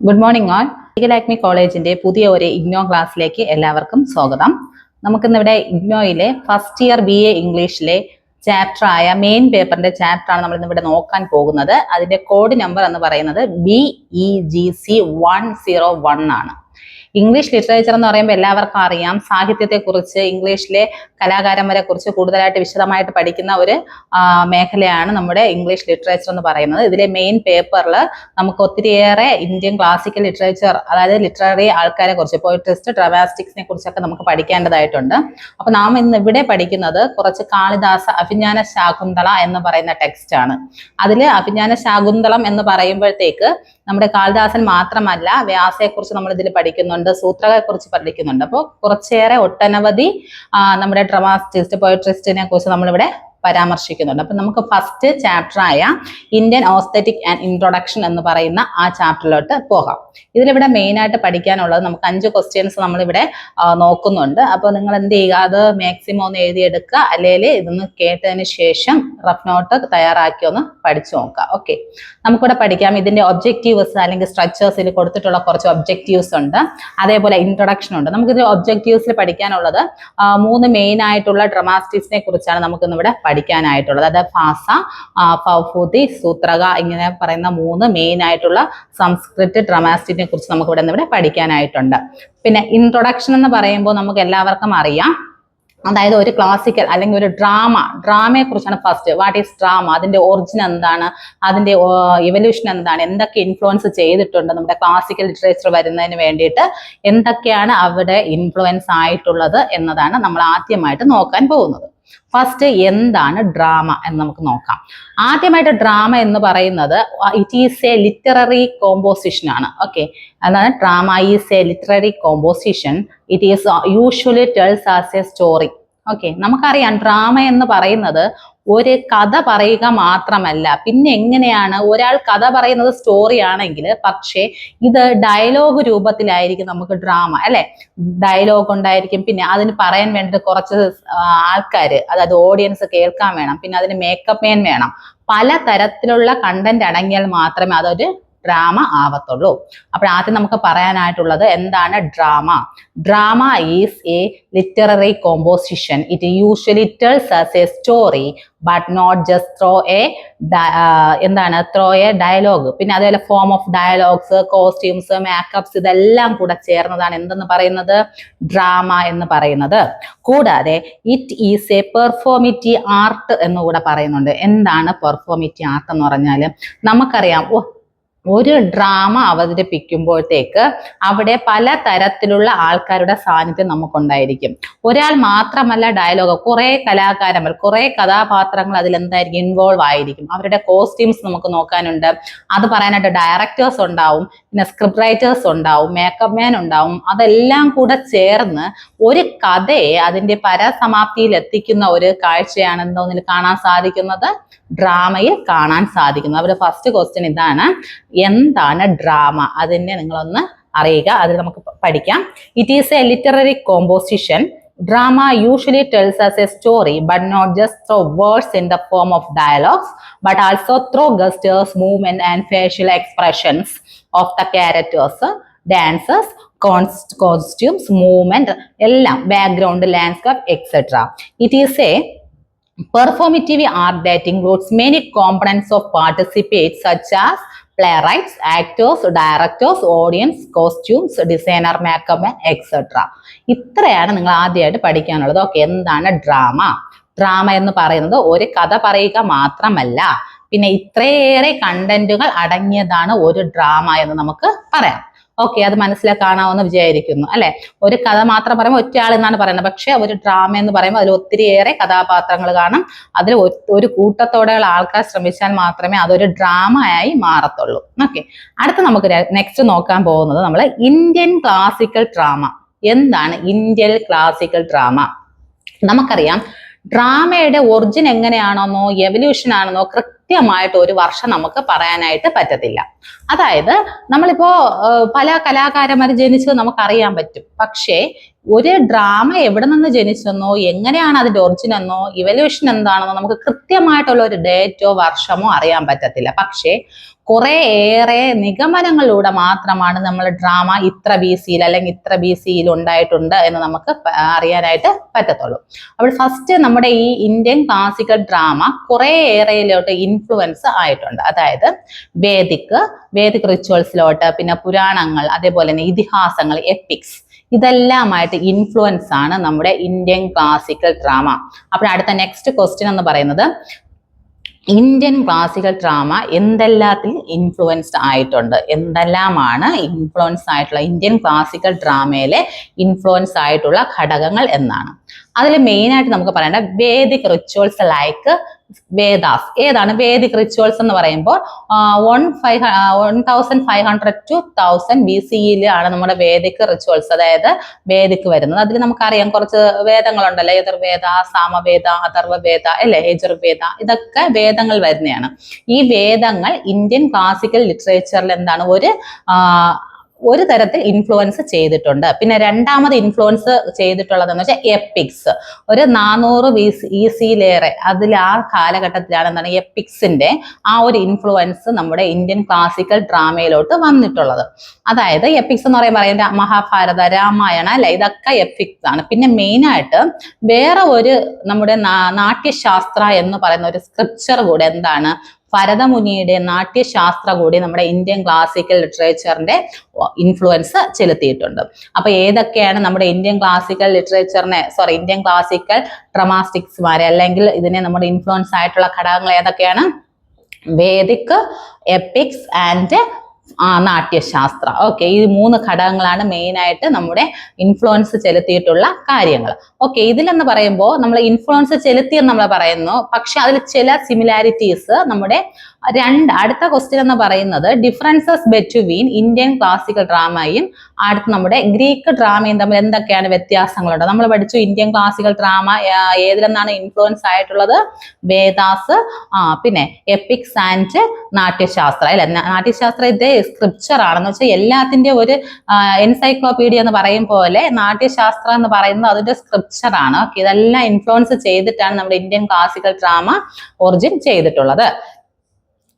Good morning all. Legal Acme കോളേജിന്റെ പുതിയ ഒരു ഇഗ്നോ ക്ലാസ്സിലേക്ക് എല്ലാവർക്കും സ്വാഗതം. നമുക്കിന്നിവിടെ ഇഗ്നോയിലെ ഫസ്റ്റ് ഇയർ BA ഇംഗ്ലീഷിലെ ചാപ്റ്റർ ആയ മെയിൻ പേപ്പറിന്റെ ചാപ്റ്റർ ആണ് നമ്മൾ ഇന്നിവിടെ നോക്കാൻ പോകുന്നത്. അതിന്റെ കോഡ് നമ്പർ എന്ന് പറയുന്നത് BEGC 101 ആണ്. ഇംഗ്ലീഷ് ലിറ്ററേച്ചർ എന്ന് പറയുമ്പോൾ എല്ലാവർക്കും അറിയാം, സാഹിത്യത്തെക്കുറിച്ച്, ഇംഗ്ലീഷിലെ കലാകാരന്മാരെ കുറിച്ച് കൂടുതലായിട്ട് വിശദമായിട്ട് പഠിക്കുന്ന ഒരു മേഖലയാണ് നമ്മുടെ ഇംഗ്ലീഷ് ലിറ്ററേച്ചർ എന്ന് പറയുന്നത്. ഇതിലെ മെയിൻ പേപ്പറിൽ നമുക്ക് ഒത്തിരിയേറെ ഇന്ത്യൻ ക്ലാസിക്കൽ ലിറ്ററേച്ചർ, അതായത് ലിറ്റററി ആൾക്കാരെ കുറിച്ച്, പോയിട്രിസ്റ്റ്, ഡ്രാമാറ്റിക്സിനെ കുറിച്ചൊക്കെ നമുക്ക് പഠിക്കേണ്ടതായിട്ടുണ്ട്. അപ്പൊ നാം ഇന്ന് ഇവിടെ പഠിക്കുന്നത് കുറച്ച് കാളിദാസ അഭിജ്ഞാന ശാകുന്തള എന്ന് പറയുന്ന ടെക്സ്റ്റ് ആണ്. അതിൽ അഭിജ്ഞാന ശാകുന്തളം എന്ന് പറയുമ്പോഴത്തേക്ക് നമ്മുടെ കാളിദാസൻ മാത്രമല്ല, വ്യാസയെക്കുറിച്ച് നമ്മൾ ഇതിൽ പഠിക്കുന്നുണ്ട്, സൂത്രകളെ കുറിച്ച് പഠിക്കുന്നുണ്ട്. അപ്പോൾ കുറച്ചേറെ ഒട്ടനവധി നമ്മുടെ ഡ്രാമാറ്റിസ്റ്റ്, പോയട്രിസ്റ്റിനെ കുറിച്ച് നമ്മളിവിടെ പരാമർശിക്കുന്നുണ്ട്. അപ്പൊ നമുക്ക് ഫസ്റ്റ് ചാപ്റ്റർ ആയ ഇന്ത്യൻ ഓസ്തെറ്റിക് ആൻഡ് ഇൻട്രൊഡക്ഷൻ എന്ന് പറയുന്ന ആ ചാപ്റ്ററിലോട്ട് പോകാം. ഇതിലിവിടെ മെയിൻ ആയിട്ട് പഠിക്കാനുള്ളത് നമുക്ക് 5 ക്വസ്റ്റ്യൻസ് നമ്മളിവിടെ നോക്കുന്നുണ്ട്. അപ്പൊ നിങ്ങൾ എന്ത് ചെയ്യുക, അത് മാക്സിമം ഒന്ന് എഴുതിയെടുക്കുക, അല്ലെങ്കിൽ ഇതൊന്ന് കേട്ടതിന് ശേഷം റഫ് നോട്ട് തയ്യാറാക്കി ഒന്ന് പഠിച്ചു നോക്കുക. ഓക്കെ, നമുക്കിവിടെ പഠിക്കാം. ഇതിന്റെ ഒബ്ജക്റ്റീവ്സ് അല്ലെങ്കിൽ സ്ട്രക്ചേഴ്സിൽ കൊടുത്തിട്ടുള്ള കുറച്ച് ഒബ്ജക്റ്റീവ്സ് ഉണ്ട്, അതേപോലെ ഇൻട്രൊഡക്ഷൻ ഉണ്ട്. നമുക്കിത് ഒബ്ജക്റ്റീവ്സിൽ പഠിക്കാനുള്ളത് 3 മെയിൻ ആയിട്ടുള്ള ഡ്രാമാറ്റിസ്റ്റിനെ കുറിച്ചാണ് നമുക്കിന്ന് ഇവിടെ പഠിക്കാനായിട്ടുള്ളത്. അതായത് ഭാസ, ഫൗഫൂതി, സൂത്രക, ഇങ്ങനെ പറയുന്ന 3 മെയിൻ ആയിട്ടുള്ള സംസ്കൃത ഡ്രാമാറ്റിസ്റ്റിനെ കുറിച്ച് നമുക്ക് ഇവിടെ പഠിക്കാനായിട്ടുണ്ട്. പിന്നെ ഇൻട്രൊഡക്ഷൻ എന്ന് പറയുമ്പോൾ നമുക്ക് എല്ലാവർക്കും അറിയാം, അതായത് ഒരു ക്ലാസിക്കൽ അല്ലെങ്കിൽ ഒരു ഡ്രാമയെ കുറിച്ചാണ് ഫസ്റ്റ്. വാട്ട് ഈസ് ഡ്രാമ, അതിന്റെ ഒറിജിൻ എന്താണ്, അതിന്റെ ഇവല്യൂഷൻ എന്താണ്, എന്തൊക്കെ ഇൻഫ്ലുവൻസ് ചെയ്തിട്ടുണ്ട് നമ്മുടെ ക്ലാസിക്കൽ ലിറ്ററേച്ചർ വരുന്നതിന് വേണ്ടിയിട്ട്, എന്തൊക്കെയാണ് അവിടെ ഇൻഫ്ലുവൻസ് ആയിട്ടുള്ളത് എന്നതാണ് നമ്മൾ ആദ്യമായിട്ട് നോക്കാൻ പോകുന്നത്. ഫസ്റ്റ് എന്താണ് ഡ്രാമ എന്ന് നമുക്ക് നോക്കാം. ആദ്യമായിട്ട് ഡ്രാമ എന്ന് പറയുന്നത് it is a literary composition ആണ്. ഓക്കെ, അതാണ് drama is a literary composition. It is usually tells as A story. Okay, നമുക്കറിയാം ഡ്രാമ എന്ന് പറയുന്നത് ഒരു കഥ പറയുക മാത്രമല്ല, പിന്നെ എങ്ങനെയാണ് ഒരാൾ കഥ പറയുന്നത് സ്റ്റോറി ആണെങ്കിൽ, പക്ഷേ ഇത് ഡയലോഗ് രൂപത്തിലായിരിക്കും നമുക്ക് ഡ്രാമ, അല്ലെ? ഡയലോഗ് ഉണ്ടായിരിക്കും, പിന്നെ അതിന് പറയാൻ വേണ്ടിയിട്ട് കുറച്ച് ആൾക്കാർ, അതായത് ഓഡിയൻസ് കേൾക്കാൻ വേണം, പിന്നെ അതിന് മേക്കപ്പ് മാൻ വേണം. പല തരത്തിലുള്ള കണ്ടന്റ് അടങ്ങിയാൽ മാത്രമേ അതൊരു ഡ്രാമ ആവത്തുള്ളൂ. അപ്പോൾ ആദ്യം നമുക്ക് പറയാനായിട്ടുള്ളത് എന്താണ് drama. Drama is a literary composition. It usually tells us a story but not just through a dialogue. പിന്നെ അതേപോലെ form of dialogues, costumes, makeups, ഇതെല്ലാം കൂടെ ചേർന്നതാണ് എന്തെന്ന് പറയുന്നത്, ഡ്രാമ എന്ന് പറയുന്നത്. കൂടാതെ it is a performative art എന്നുകൂടെ പറയുന്നുണ്ട്. എന്താണ് പെർഫോമേറ്റീവ് ആർട്ട് എന്ന് പറഞ്ഞാൽ, നമുക്കറിയാം ഒരു ഡ്രാമ അവതരിപ്പിക്കുമ്പോഴത്തേക്ക് അവിടെ പല തരത്തിലുള്ള ആൾക്കാരുടെ സാന്നിധ്യം നമുക്കുണ്ടായിരിക്കും. ഒരാൾ മാത്രമല്ല ഡയലോഗ്, കുറെ കലാകാരന്മാർ, കുറെ കഥാപാത്രങ്ങൾ അതിൽ എന്തായിരിക്കും ഇൻവോൾവ് ആയിരിക്കും. അവരുടെ കോസ്റ്റ്യൂംസ് നമുക്ക് നോക്കാനുണ്ട്, അത് പറയാനായിട്ട് ഡയറക്ടേഴ്സ് ഉണ്ടാവും, പിന്നെ സ്ക്രിപ്റ്റ് റൈറ്റേഴ്സ് ഉണ്ടാവും, മേക്കപ്പ് മാൻ ഉണ്ടാവും. അതെല്ലാം കൂടെ ചേർന്ന് ഒരു കഥയെ അതിന്റെ പരസമാപ്തിയിൽ എത്തിക്കുന്ന ഒരു കാഴ്ചയാണ് എന്തോന്നിൽ കാണാൻ സാധിക്കുന്നത്, ഡ്രാമയിൽ കാണാൻ സാധിക്കുന്നത്. അവരുടെ ഫസ്റ്റ് ക്വസ്റ്റ്യൻ ഇതാണ്, എന്താണ് ഡ്രാമ, അതിനെ നിങ്ങളൊന്ന് അറിയുക. അത് നമുക്ക് പഠിക്കാം. It is a literary composition. Drama usually tells us a story, but not just through words in the form of dialogues, but also through gestures, movement, and facial expressions of the characters, dances, costumes, movement, എല്ലാം, background, landscape, etc. It is a performative art that includes many components of participants such as playwrights, actors, directors, audience, costumes, designer, makeup man, etc. ഇത്രയാണ് നിങ്ങൾ ആദ്യമായിട്ട് പഠിക്കാനുള്ളത്. Okay, എന്താണ് drama. Drama എന്ന് പറയുന്നത് ഒരു കഥ പറയുക മാത്രമല്ല, പിന്നെ ഇത്രയേറെ കണ്ടന്റുകൾ അടങ്ങിയതാണ് ഒരു ഡ്രാമ എന്ന് നമുക്ക് പറയാം. ഓക്കെ, അത് മനസ്സിലാക്കാനാവുമെന്ന് വിചാരിക്കുന്നു, അല്ലെ? ഒരു കഥ മാത്രം പറയുമ്പോൾ ഒറ്റയാൾ എന്നാണ് പറയുന്നത്, പക്ഷെ ഒരു ഡ്രാമ എന്ന് പറയുമ്പോൾ അതിൽ ഒത്തിരിയേറെ കഥാപാത്രങ്ങൾ കാണും. അതിൽ ഒരു കൂട്ടത്തോടെയുള്ള ആൾക്കാർ ശ്രമിച്ചാൽ മാത്രമേ അതൊരു ഡ്രാമയായി മാറത്തുള്ളൂ. ഓക്കെ, അടുത്ത് നമുക്ക് നെക്സ്റ്റ് നോക്കാൻ പോകുന്നത് നമ്മൾ ഇന്ത്യൻ ക്ലാസിക്കൽ ഡ്രാമ. എന്താണ് ഇന്ത്യൻ ക്ലാസിക്കൽ ഡ്രാമ? നമുക്കറിയാം ഡ്രാമയുടെ ഒറിജിൻ എങ്ങനെയാണെന്നോ എവല്യൂഷൻ ആണെന്നോ കൃത്യമായിട്ട് ഒരു വർഷം നമുക്ക് പറയാനായിട്ട് പറ്റത്തില്ല. അതായത് നമ്മളിപ്പോ പല കലാകാരന്മാർ ജനിച്ചത് നമുക്കറിയാൻ പറ്റും, പക്ഷേ ഒരു ഡ്രാമ എവിടെ നിന്ന് ജനിച്ചെന്നോ എങ്ങനെയാണ് അതിന്റെ ഒറിജിൻ എന്നോ ഇവല്യൂഷൻ എന്താണെന്നോ നമുക്ക് കൃത്യമായിട്ടുള്ള ഒരു ഡേറ്റോ വർഷമോ അറിയാൻ പറ്റത്തില്ല. പക്ഷേ കുറെ ഏറെ നിഗമനങ്ങളിലൂടെ മാത്രമാണ് നമ്മൾ ഡ്രാമ ഇത്ര BC-യിൽ അല്ലെങ്കിൽ ഇത്ര BC-യിൽ ഉണ്ടായിട്ടുണ്ട് എന്ന് നമുക്ക് അറിയാനായിട്ട് പറ്റത്തുള്ളൂ. അപ്പോൾ ഫസ്റ്റ് നമ്മുടെ ഈ ഇന്ത്യൻ ക്ലാസിക്കൽ ഡ്രാമ കുറെ ഏറെയിലോട്ട് ഇൻഫ്ലുവൻസ് ആയിട്ടുണ്ട്. അതായത് വേദിക് റിച്വൽസിലോട്ട്, പിന്നെ പുരാണങ്ങൾ, അതേപോലെ തന്നെ ഇതിഹാസങ്ങൾ, എപ്പിക്സ്, ഇതെല്ലാമായിട്ട് ഇൻഫ്ലുവൻസ് ആണ് നമ്മുടെ ഇന്ത്യൻ ക്ലാസിക്കൽ ഡ്രാമ. അപ്പോൾ അടുത്ത നെക്സ്റ്റ് ക്വസ്റ്റ്യൻ എന്ന് പറയുന്നത് ഇന്ത്യൻ ക്ലാസിക്കൽ ഡ്രാമ എന്തെല്ലാത്തിൽ ഇൻഫ്ലുവൻസ്ഡ് ആയിട്ടുണ്ട്, എന്തെല്ലാമാണ് ഇൻഫ്ലുവൻസ് ആയിട്ടുള്ള ഇന്ത്യൻ ക്ലാസിക്കൽ ഡ്രാമയിലെ ഇൻഫ്ലുവൻസ് ആയിട്ടുള്ള ഘടകങ്ങൾ എന്നാണ്. അതിൽ മെയിൻ ആയിട്ട് നമുക്ക് പറയേണ്ട വേദിക് റിച്വൽസ് ലൈക്ക് വേദാസ്. ഏതാണ് വേദിക് റിച്വൽസ് എന്ന് പറയുമ്പോൾ 1500 to 1000 BC-യിൽ ആണ് നമ്മുടെ വേദിക് റിച്വൽസ്, അതായത് വേദിക് വരുന്നത്. അതിൽ നമുക്കറിയാം കുറച്ച് വേദങ്ങളുണ്ടല്ലോ, യജുർവേദ, സാമവേദ, അഥർവവേദ, അല്ലെ, യജുർവേദ, ഇതൊക്കെ വേദങ്ങൾ വരുന്നതാണ്. ഈ വേദങ്ങൾ ഇന്ത്യൻ ക്ലാസിക്കൽ ലിറ്ററേച്ചറിൽ എന്താണ് ഒരു തരത്തിൽ ഇൻഫ്ലുവൻസ് ചെയ്തിട്ടുണ്ട്. പിന്നെ രണ്ടാമത് ഇൻഫ്ലുവൻസ് ചെയ്തിട്ടുള്ളതെന്ന് വെച്ചാൽ എപ്പിക്സ്. ഒരു 400 BC-യിലേറെ അതിൽ ആ കാലഘട്ടത്തിലാണ് എന്താണ് എപ്പിക്സിന്റെ ആ ഒരു ഇൻഫ്ലുവൻസ് നമ്മുടെ ഇന്ത്യൻ ക്ലാസിക്കൽ ഡ്രാമയിലോട്ട് വന്നിട്ടുള്ളത്. അതായത് എപ്പിക്സ് എന്ന് പറയുമ്പോൾ മഹാഭാരത, രാമായണ, അല്ലെ, ഇതൊക്കെ എപ്പിക്സ് ആണ്. പിന്നെ മെയിൻ ആയിട്ട് വേറെ ഒരു നമ്മുടെ നാട്യശാസ്ത്ര എന്ന് പറയുന്ന ഒരു സ്ക്രിപ്ചർ കൂടെ എന്താണ് ഭരതമുനിയുടെ നാട്യശാസ്ത്ര കൂടി നമ്മുടെ ഇന്ത്യൻ ക്ലാസിക്കൽ ലിറ്ററേച്ചറിന്റെ ഇൻഫ്ലുവൻസ് ചെലുത്തിയിട്ടുണ്ട്. അപ്പൊ ഏതൊക്കെയാണ് നമ്മുടെ ഇന്ത്യൻ ക്ലാസിക്കൽ ലിറ്ററേച്ചറിനെ ഇന്ത്യൻ ക്ലാസിക്കൽ ഡ്രമാറ്റിക്സ്മാരെ അല്ലെങ്കിൽ ഇതിനെ നമ്മുടെ ഇൻഫ്ലുവൻസ് ആയിട്ടുള്ള ഘടകങ്ങൾ ഏതൊക്കെയാണ്? Vedic, epics and നാട്യശാസ്ത്ര. ഓക്കെ, ഈ 3 ഘടകങ്ങളാണ് മെയിൻ ആയിട്ട് നമ്മുടെ ഇൻഫ്ലുവൻസ് ചെലുത്തിയിട്ടുള്ള കാര്യങ്ങൾ. ഓക്കെ, ഇതിലെന്ന് പറയുമ്പോൾ നമ്മൾ ഇൻഫ്ലുവൻസ് ചെലുത്തിയെന്ന് നമ്മൾ പറയുന്നു, പക്ഷെ അതിൽ ചില സിമിലാരിറ്റീസ് നമ്മുടെ അടുത്ത ക്വസ്റ്റ്യൻ എന്ന് പറയുന്നത് ഡിഫറൻസസ് ബിറ്റ്വീൻ ഇന്ത്യൻ ക്ലാസിക്കൽ ഡ്രാമയും അടുത്ത് നമ്മുടെ ഗ്രീക്ക് ഡ്രാമയും തമ്മിൽ എന്തൊക്കെയാണ് വ്യത്യാസങ്ങളുണ്ട്. നമ്മൾ പഠിച്ചു ഇന്ത്യൻ ക്ലാസിക്കൽ ഡ്രാമ ഏതിലെന്നാണ് ഇൻഫ്ലുവൻസ് ആയിട്ടുള്ളത്? വേദാസ്, പിന്നെ എപ്പിക്സ് ആൻഡ് നാട്യശാസ്ത്ര, അല്ലെ. നാട്യശാസ്ത്രത്തെ സ്ക്രിപ്ചർ ആണെന്ന് വെച്ചാൽ എല്ലാത്തിന്റെ ഒരു എൻസൈക്ലോപീഡിയ എന്ന് പറയും പോലെ നാട്യശാസ്ത്രം എന്ന് പറയുന്നത് അതിന്റെ സ്ക്രിപ്ചർ ആണ്. ഓക്കെ, ഇതെല്ലാം ഇൻഫ്ലുവൻസ് ചെയ്തിട്ടാണ് നമ്മുടെ ഇന്ത്യൻ ക്ലാസിക്കൽ ഡ്രാമ ഒറിജിൻ ചെയ്തിട്ടുള്ളത്.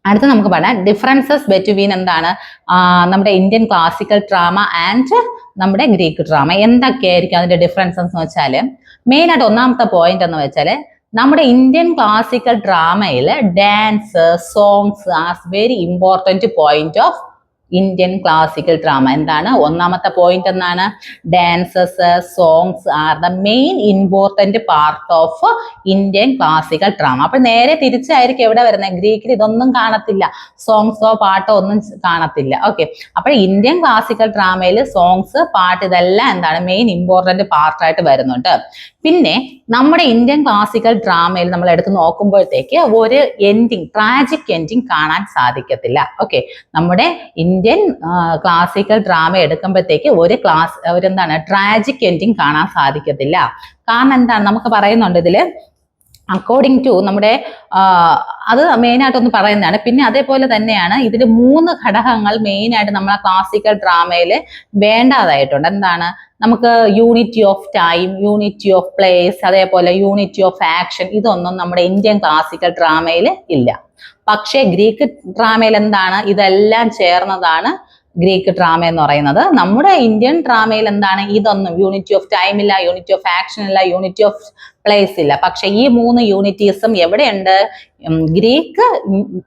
അടുത്ത നമുക്ക് പറയാം ഡിഫറൻസസ് ബിറ്റ്വീൻ എന്താണ് നമ്മുടെ ഇന്ത്യൻ ക്ലാസിക്കൽ ഡ്രാമ ആൻഡ് നമ്മുടെ ഗ്രീക്ക് ഡ്രാമ. എന്തൊക്കെയായിരിക്കും അതിന്റെ ഡിഫറൻസസ് എന്ന് വെച്ചാൽ മെയിൻ ആയിട്ട് ഒന്നാമത്തെ പോയിന്റ് എന്ന് വെച്ചാൽ നമ്മുടെ ഇന്ത്യൻ ക്ലാസിക്കൽ ഡ്രാമയിൽ dance, songs as very important point of Indian classical drama. എന്താണ് ഒന്നാമത്തെ പോയിന്റ്? എന്നാണ് dances, songs are the main important part of Indian classical drama. അപ്പൊ നേരെ തിരിച്ചായിരിക്കും എവിടെ വരുന്നത്? ഗ്രീക്കിൽ ഇതൊന്നും കാണത്തില്ല, സോങ്സോ പാട്ടോ ഒന്നും കാണത്തില്ല. ഓക്കെ, അപ്പോൾ ഇന്ത്യൻ ക്ലാസിക്കൽ ഡ്രാമയിൽ സോങ്സ്, പാട്ട്, ഇതെല്ലാം എന്താണ് മെയിൻ ഇമ്പോർട്ടന്റ് പാർട്ടായിട്ട് വരുന്നുണ്ട്. പിന്നെ നമ്മുടെ ഇന്ത്യൻ ക്ലാസിക്കൽ ഡ്രാമയിൽ നമ്മൾ എടുത്ത് നോക്കുമ്പോഴത്തേക്ക് ഒരു എൻഡിങ്, ട്രാജിക് എൻഡിങ് കാണാൻ സാധിക്കത്തില്ല. ഓക്കെ, നമ്മുടെ ഇന്ത്യൻ ക്ലാസിക്കൽ ഡ്രാമ എടുക്കുമ്പോഴത്തേക്ക് എന്താണ് ട്രാജിക് എൻഡിങ് കാണാൻ സാധിക്കത്തില്ല. കാരണം എന്താണ് നമുക്ക് പറയുന്നുണ്ട് ഇതില് അക്കോർഡിംഗ് ടു നമ്മുടെ അത് മെയിനായിട്ടൊന്ന് പറയുന്നതാണ്. പിന്നെ അതേപോലെ തന്നെയാണ് ഇതിൽ 3 ഘടകങ്ങൾ മെയിനായിട്ട് നമ്മളെ ക്ലാസിക്കൽ ഡ്രാമയിൽ വേണ്ടതായിട്ടുണ്ട്. എന്താണ്? നമുക്ക് unity of time, unity of place, അതേപോലെ യൂണിറ്റി ഓഫ് ആക്ഷൻ, ഇതൊന്നും നമ്മുടെ ഇന്ത്യൻ ക്ലാസിക്കൽ ഡ്രാമയിൽ ഇല്ല. പക്ഷേ ഗ്രീക്ക് ഡ്രാമയിൽ എന്താണ്? ഇതെല്ലാം ചേർന്നതാണ് ഗ്രീക്ക് ഡ്രാമ എന്ന് പറയുന്നത്. നമ്മുടെ ഇന്ത്യൻ ഡ്രാമയിൽ എന്താണ്? ഇതൊന്നും യൂണിറ്റി ഓഫ് ടൈം ഇല്ല, യൂണിറ്റി ഓഫ് ആക്ഷൻ ഇല്ല, യൂണിറ്റി ഓഫ് പ്ലേസ് ഇല്ല. പക്ഷെ ഈ 3 യൂണിറ്റീസും എവിടെയുണ്ട്? ഗ്രീക്ക്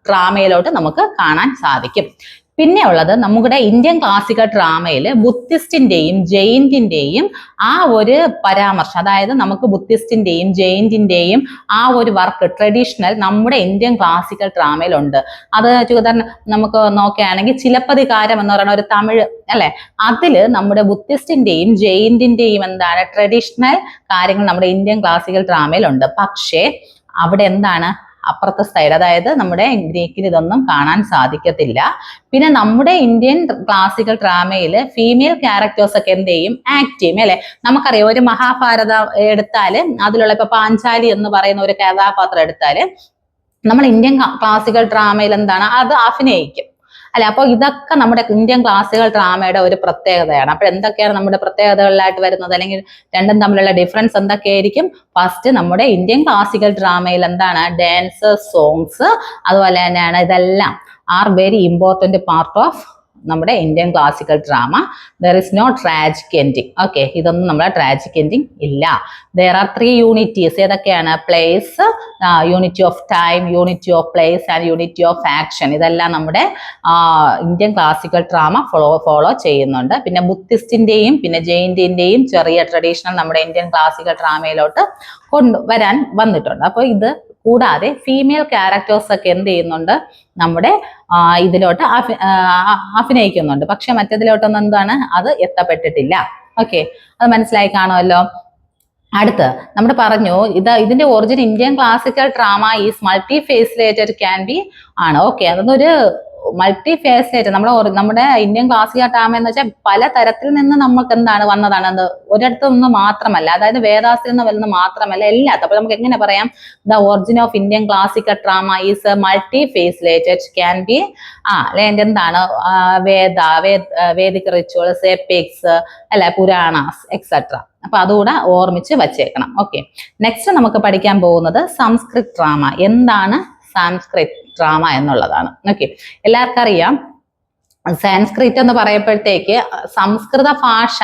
ഡ്രാമയിലോട്ട് നമുക്ക് കാണാൻ സാധിക്കും. പിന്നെ ഉള്ളത് നമ്മുടെ ഇന്ത്യൻ ക്ലാസിക്കൽ ഡ്രാമയിൽ ബുദ്ധിസ്റ്റിന്റെയും ജൈനിന്റെയും ആ ഒരു പരാമർശം, അതായത് നമുക്ക് ബുദ്ധിസ്റ്റിന്റെയും ജൈനിന്റെയും ആ ഒരു വർക്ക് ട്രഡീഷണൽ നമ്മുടെ ഇന്ത്യൻ ക്ലാസിക്കൽ ഡ്രാമയിലുണ്ട്. അത് ഉദാഹരണം നമുക്ക് നോക്കുകയാണെങ്കിൽ ചിലപ്പതികാരം എന്ന് പറയുന്ന ഒരു തമിഴ്, അല്ലെ, അതില് നമ്മുടെ ബുദ്ധിസ്റ്റിന്റെയും ജൈനിന്റെയും എന്താണ് ട്രഡീഷണൽ കാര്യങ്ങൾ നമ്മുടെ ഇന്ത്യൻ ക്ലാസിക്കൽ ഡ്രാമയിലുണ്ട്. പക്ഷേ അവിടെ എന്താണ് അപ്പുറത്തെ സൈഡ്, അതായത് നമ്മുടെ ഗ്രീക്കിൽ ഇതൊന്നും കാണാൻ സാധിക്കത്തില്ല. പിന്നെ നമ്മുടെ ഇന്ത്യൻ ക്ലാസിക്കൽ ഡ്രാമയിൽ ഫീമെയിൽ ക്യാരക്ടേഴ്സ് ഒക്കെ എന്ത് ചെയ്യും? ആക്ട് ചെയ്യും, അല്ലെ. നമുക്കറിയാം ഒരു മഹാഭാരതം എടുത്താല് അതിലുള്ള ഇപ്പൊ പാഞ്ചാലി എന്ന് പറയുന്ന ഒരു കഥാപാത്രം എടുത്താല് നമ്മൾ ഇന്ത്യൻ ക്ലാസിക്കൽ ഡ്രാമയിൽ എന്താണ് അത് അഭിനയിക്കും, അല്ലെ. അപ്പോൾ ഇതൊക്കെ നമ്മുടെ ഇന്ത്യൻ ക്ലാസിക്കൽ ഡ്രാമയുടെ ഒരു പ്രത്യേകതയാണ്. അപ്പോൾ എന്തൊക്കെയാണ് നമ്മുടെ പ്രത്യേകതകളിലായിട്ട് വരുന്നത്, അല്ലെങ്കിൽ രണ്ടും തമ്മിലുള്ള ഡിഫറൻസ് എന്തൊക്കെയായിരിക്കും? ഫസ്റ്റ് നമ്മുടെ ഇന്ത്യൻ ക്ലാസിക്കൽ ഡ്രാമയിൽ എന്താണ് ഡാൻസ്, സോങ്സ്, അതുപോലെ തന്നെയാണ് ഇതെല്ലാം are very important part of നമ്മുടെ Indian classical drama. There is no tragic ending. Okay, ഇതൊന്നും നമ്മുടെ ട്രാജിക് എൻഡിങ് ഇല്ല. There are 3 unities. ഏതൊക്കെയാണ്? Place, unity of time, unity of place and unity of action. ഇതെല്ലാം നമ്മുടെ ഇന്ത്യൻ ക്ലാസിക്കൽ ഡ്രാമ ഫോളോ ചെയ്യുന്നുണ്ട്. പിന്നെ ബുദ്ധിസ്റ്റിന്റെയും പിന്നെ ജെയിന്റെയും ചെറിയ ട്രഡീഷണൽ നമ്മുടെ ഇന്ത്യൻ ക്ലാസിക്കൽ ഡ്രാമയിലോട്ട് കൊണ്ടുവരാൻ വന്നിട്ടുണ്ട്. അപ്പോൾ ഇത് കൂടാതെ ഫീമെയിൽ ക്യാരക്ടേഴ്സ് ഒക്കെ എന്ത് ചെയ്യുന്നുണ്ട്? നമ്മുടെ ഇതിലോട്ട് അഭിനയിക്കുന്നുണ്ട്. പക്ഷെ മറ്റേതിലോട്ടൊന്നും എന്താണ് അത് എത്തപ്പെട്ടിട്ടില്ല. ഓക്കെ, അത് മനസ്സിലായി കാണുമല്ലോ. അടുത്ത് നമ്മൾ പറഞ്ഞു ഇതിന്റെ origin Indian classical drama is multi facilitated can be ആണ്. ഓക്കെ, അതൊന്നൊരു മൾട്ടി ഫേസിലേറ്റഡ് നമ്മുടെ ഇന്ത്യൻ ക്ലാസിക്കൽ ഡ്രാമ എന്ന് വെച്ചാൽ പല തരത്തിൽ നിന്ന് നമുക്ക് എന്താണ് വന്നതാണ്. അത് ഒരിടത്തു നിന്ന് മാത്രമല്ല, അതായത് വേദാസിൽ നിന്ന് വരുന്നത് മാത്രമല്ല, എല്ലാത്തും. അപ്പൊ നമുക്ക് എങ്ങനെ പറയാം? The origin of Indian classical drama is multi facilitated can be എന്താണ് വേദിക് റിച്വൽസ്, എപ്പിക്സ് അല്ലെ, പുരാണാസ് എക്സെട്ര. അപ്പൊ അതുകൂടെ ഓർമ്മിച്ച് വച്ചേക്കണം. ഓക്കെ, നെക്സ്റ്റ് നമുക്ക് പഠിക്കാൻ പോകുന്നത് സംസ്കൃത് ഡ്രാമ. എന്താണ് സംസ്കൃത് ഡ്രാമ എന്നുള്ളതാണ്. ഓക്കെ, എല്ലാവർക്കും അറിയാം സാൻസ്ക്രിറ്റ് എന്ന് പറയപ്പോഴത്തേക്ക് സംസ്കൃത ഭാഷ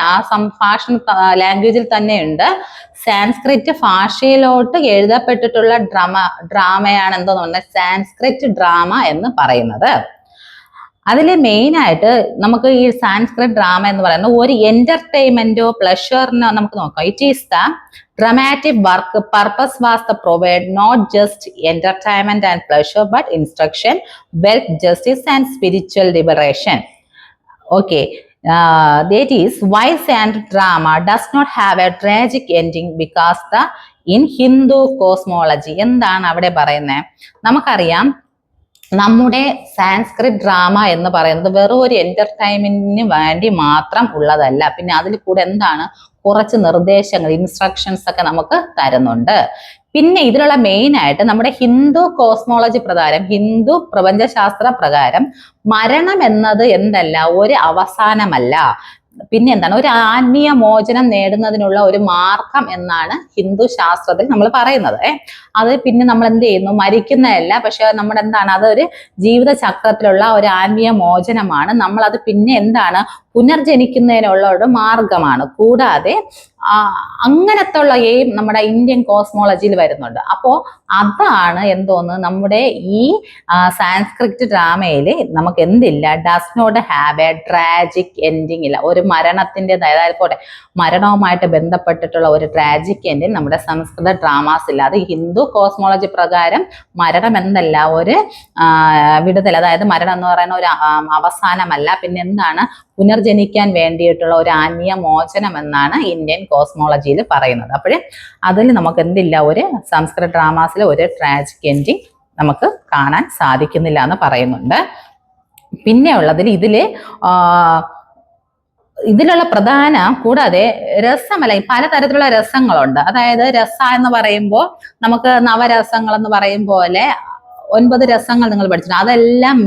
ലാംഗ്വേജിൽ തന്നെയുണ്ട്. സാൻസ്ക്രിറ്റ് ഭാഷയിലോട്ട് എഴുതപ്പെട്ടിട്ടുള്ള ഡ്രാമയാണ് എന്തോന്ന് പറഞ്ഞാൽ സാൻസ്ക്രിറ്റ് ഡ്രാമ എന്ന് പറയുന്നത്. അതിൽ മെയിൻ ആയിട്ട് നമുക്ക് ഈ സാൻസ്ക്രിറ്റ് ഡ്രാമ എന്ന് പറയുന്നത് ഒരു എന്റർടൈൻമെന്റോ പ്ലഷറിനോ നമുക്ക് നോക്കാം. It is the dramatic work purpose was the provide not just entertainment and pleasure but instruction, wealth, justice and spiritual liberation. Okay, that is why Sanskrit drama does not have a tragic ending because in Hindu cosmology. എന്താണ് അവിടെ പറയുന്നത്? നമുക്കറിയാം നമ്മുടെ Sanskrit drama എന്ന് പറയുന്നത് വെറും ഒരു എന്റർടൈൻമെന്റിന് വേണ്ടി മാത്രം ഉള്ളതല്ല. പിന്നെ അതിൽ കൂടെ എന്താണ് കുറച്ച് നിർദ്ദേശങ്ങൾ, ഇൻസ്ട്രക്ഷൻസ് ഒക്കെ നമുക്ക് തരുന്നുണ്ട്. പിന്നെ ഇതിലുള്ള മെയിൻ ആയിട്ട് നമ്മുടെ ഹിന്ദു കോസ്മോളജി പ്രകാരം, ഹിന്ദു പ്രപഞ്ചശാസ്ത്ര പ്രകാരം മരണം എന്നത് എന്തല്ല, ഒരു അവസാനമല്ല, പിന്നെ എന്താണ് ഒരു ആത്മീയ മോചനം നേടുന്നതിനുള്ള ഒരു മാർഗം എന്നാണ് ഹിന്ദു ശാസ്ത്രത്തിൽ നമ്മൾ പറയുന്നത്. അത് പിന്നെ നമ്മൾ എന്ത് ചെയ്യുന്നു? മരിക്കുന്നതല്ല, പക്ഷെ നമ്മുടെ എന്താണ് അതൊരു ജീവിത ചക്രത്തിലുള്ള ഒരു ആത്മീയ മോചനമാണ്. നമ്മൾ അത് പിന്നെ എന്താണ് പുനർജനിക്കുന്നതിനുള്ള ഒരു മാർഗമാണ്. കൂടാതെ അങ്ങനത്തെ ഉള്ള എയിം നമ്മുടെ ഇന്ത്യൻ കോസ്മോളജിയിൽ വരുന്നുണ്ട്. അപ്പോൾ അതാണ് എന്തോന്ന് നമ്മുടെ ഈ സാൻസ്ക്രിറ്റ് ഡ്രാമയിൽ നമുക്ക് എന്തില്ല, does not have a tragic ending ഇല്ല. ഒരു മരണത്തിന്റെ, അതായത് പോട്ടെ മരണവുമായിട്ട് ബന്ധപ്പെട്ടിട്ടുള്ള ഒരു ട്രാജിക് എൻഡിങ് നമ്മുടെ സംസ്കൃത ഡ്രാമാസ് ഇല്ല. അത് ഹിന്ദു കോസ്മോളജി പ്രകാരം മരണം എന്നല്ല ഒരു വിടുതൽ, അതായത് മരണം എന്ന് പറയുന്ന ഒരു അവസാനമല്ല, പിന്നെ എന്താണ് പുനർജനിക്കാൻ വേണ്ടിയിട്ടുള്ള ഒരു ആത്മീയ മോചനം എന്നാണ് ഇന്ത്യൻ കോസ്മോളജിയിൽ പറയുന്നത്. അപ്പോൾ അതിൽ നമുക്ക് എന്തില്ല, ഒരു സംസ്കൃത ഡ്രാമാസിൽ ഒരു ട്രാജിക് എൻഡിങ് നമുക്ക് കാണാൻ സാധിക്കുന്നില്ല എന്ന് പറയുന്നുണ്ട്. പിന്നെ ഉള്ളതിൽ ഇതിലുള്ള പ്രധാന, കൂടാതെ രസമല്ല, പലതരത്തിലുള്ള രസങ്ങളുണ്ട്. അതായത് രസ എന്ന് പറയുമ്പോൾ നമുക്ക് നവരസങ്ങൾ എന്ന് പറയും പോലെ 9 രസങ്ങൾ നിങ്ങൾ പഠിച്ചിട്ടുണ്ട്. അതെല്ലാം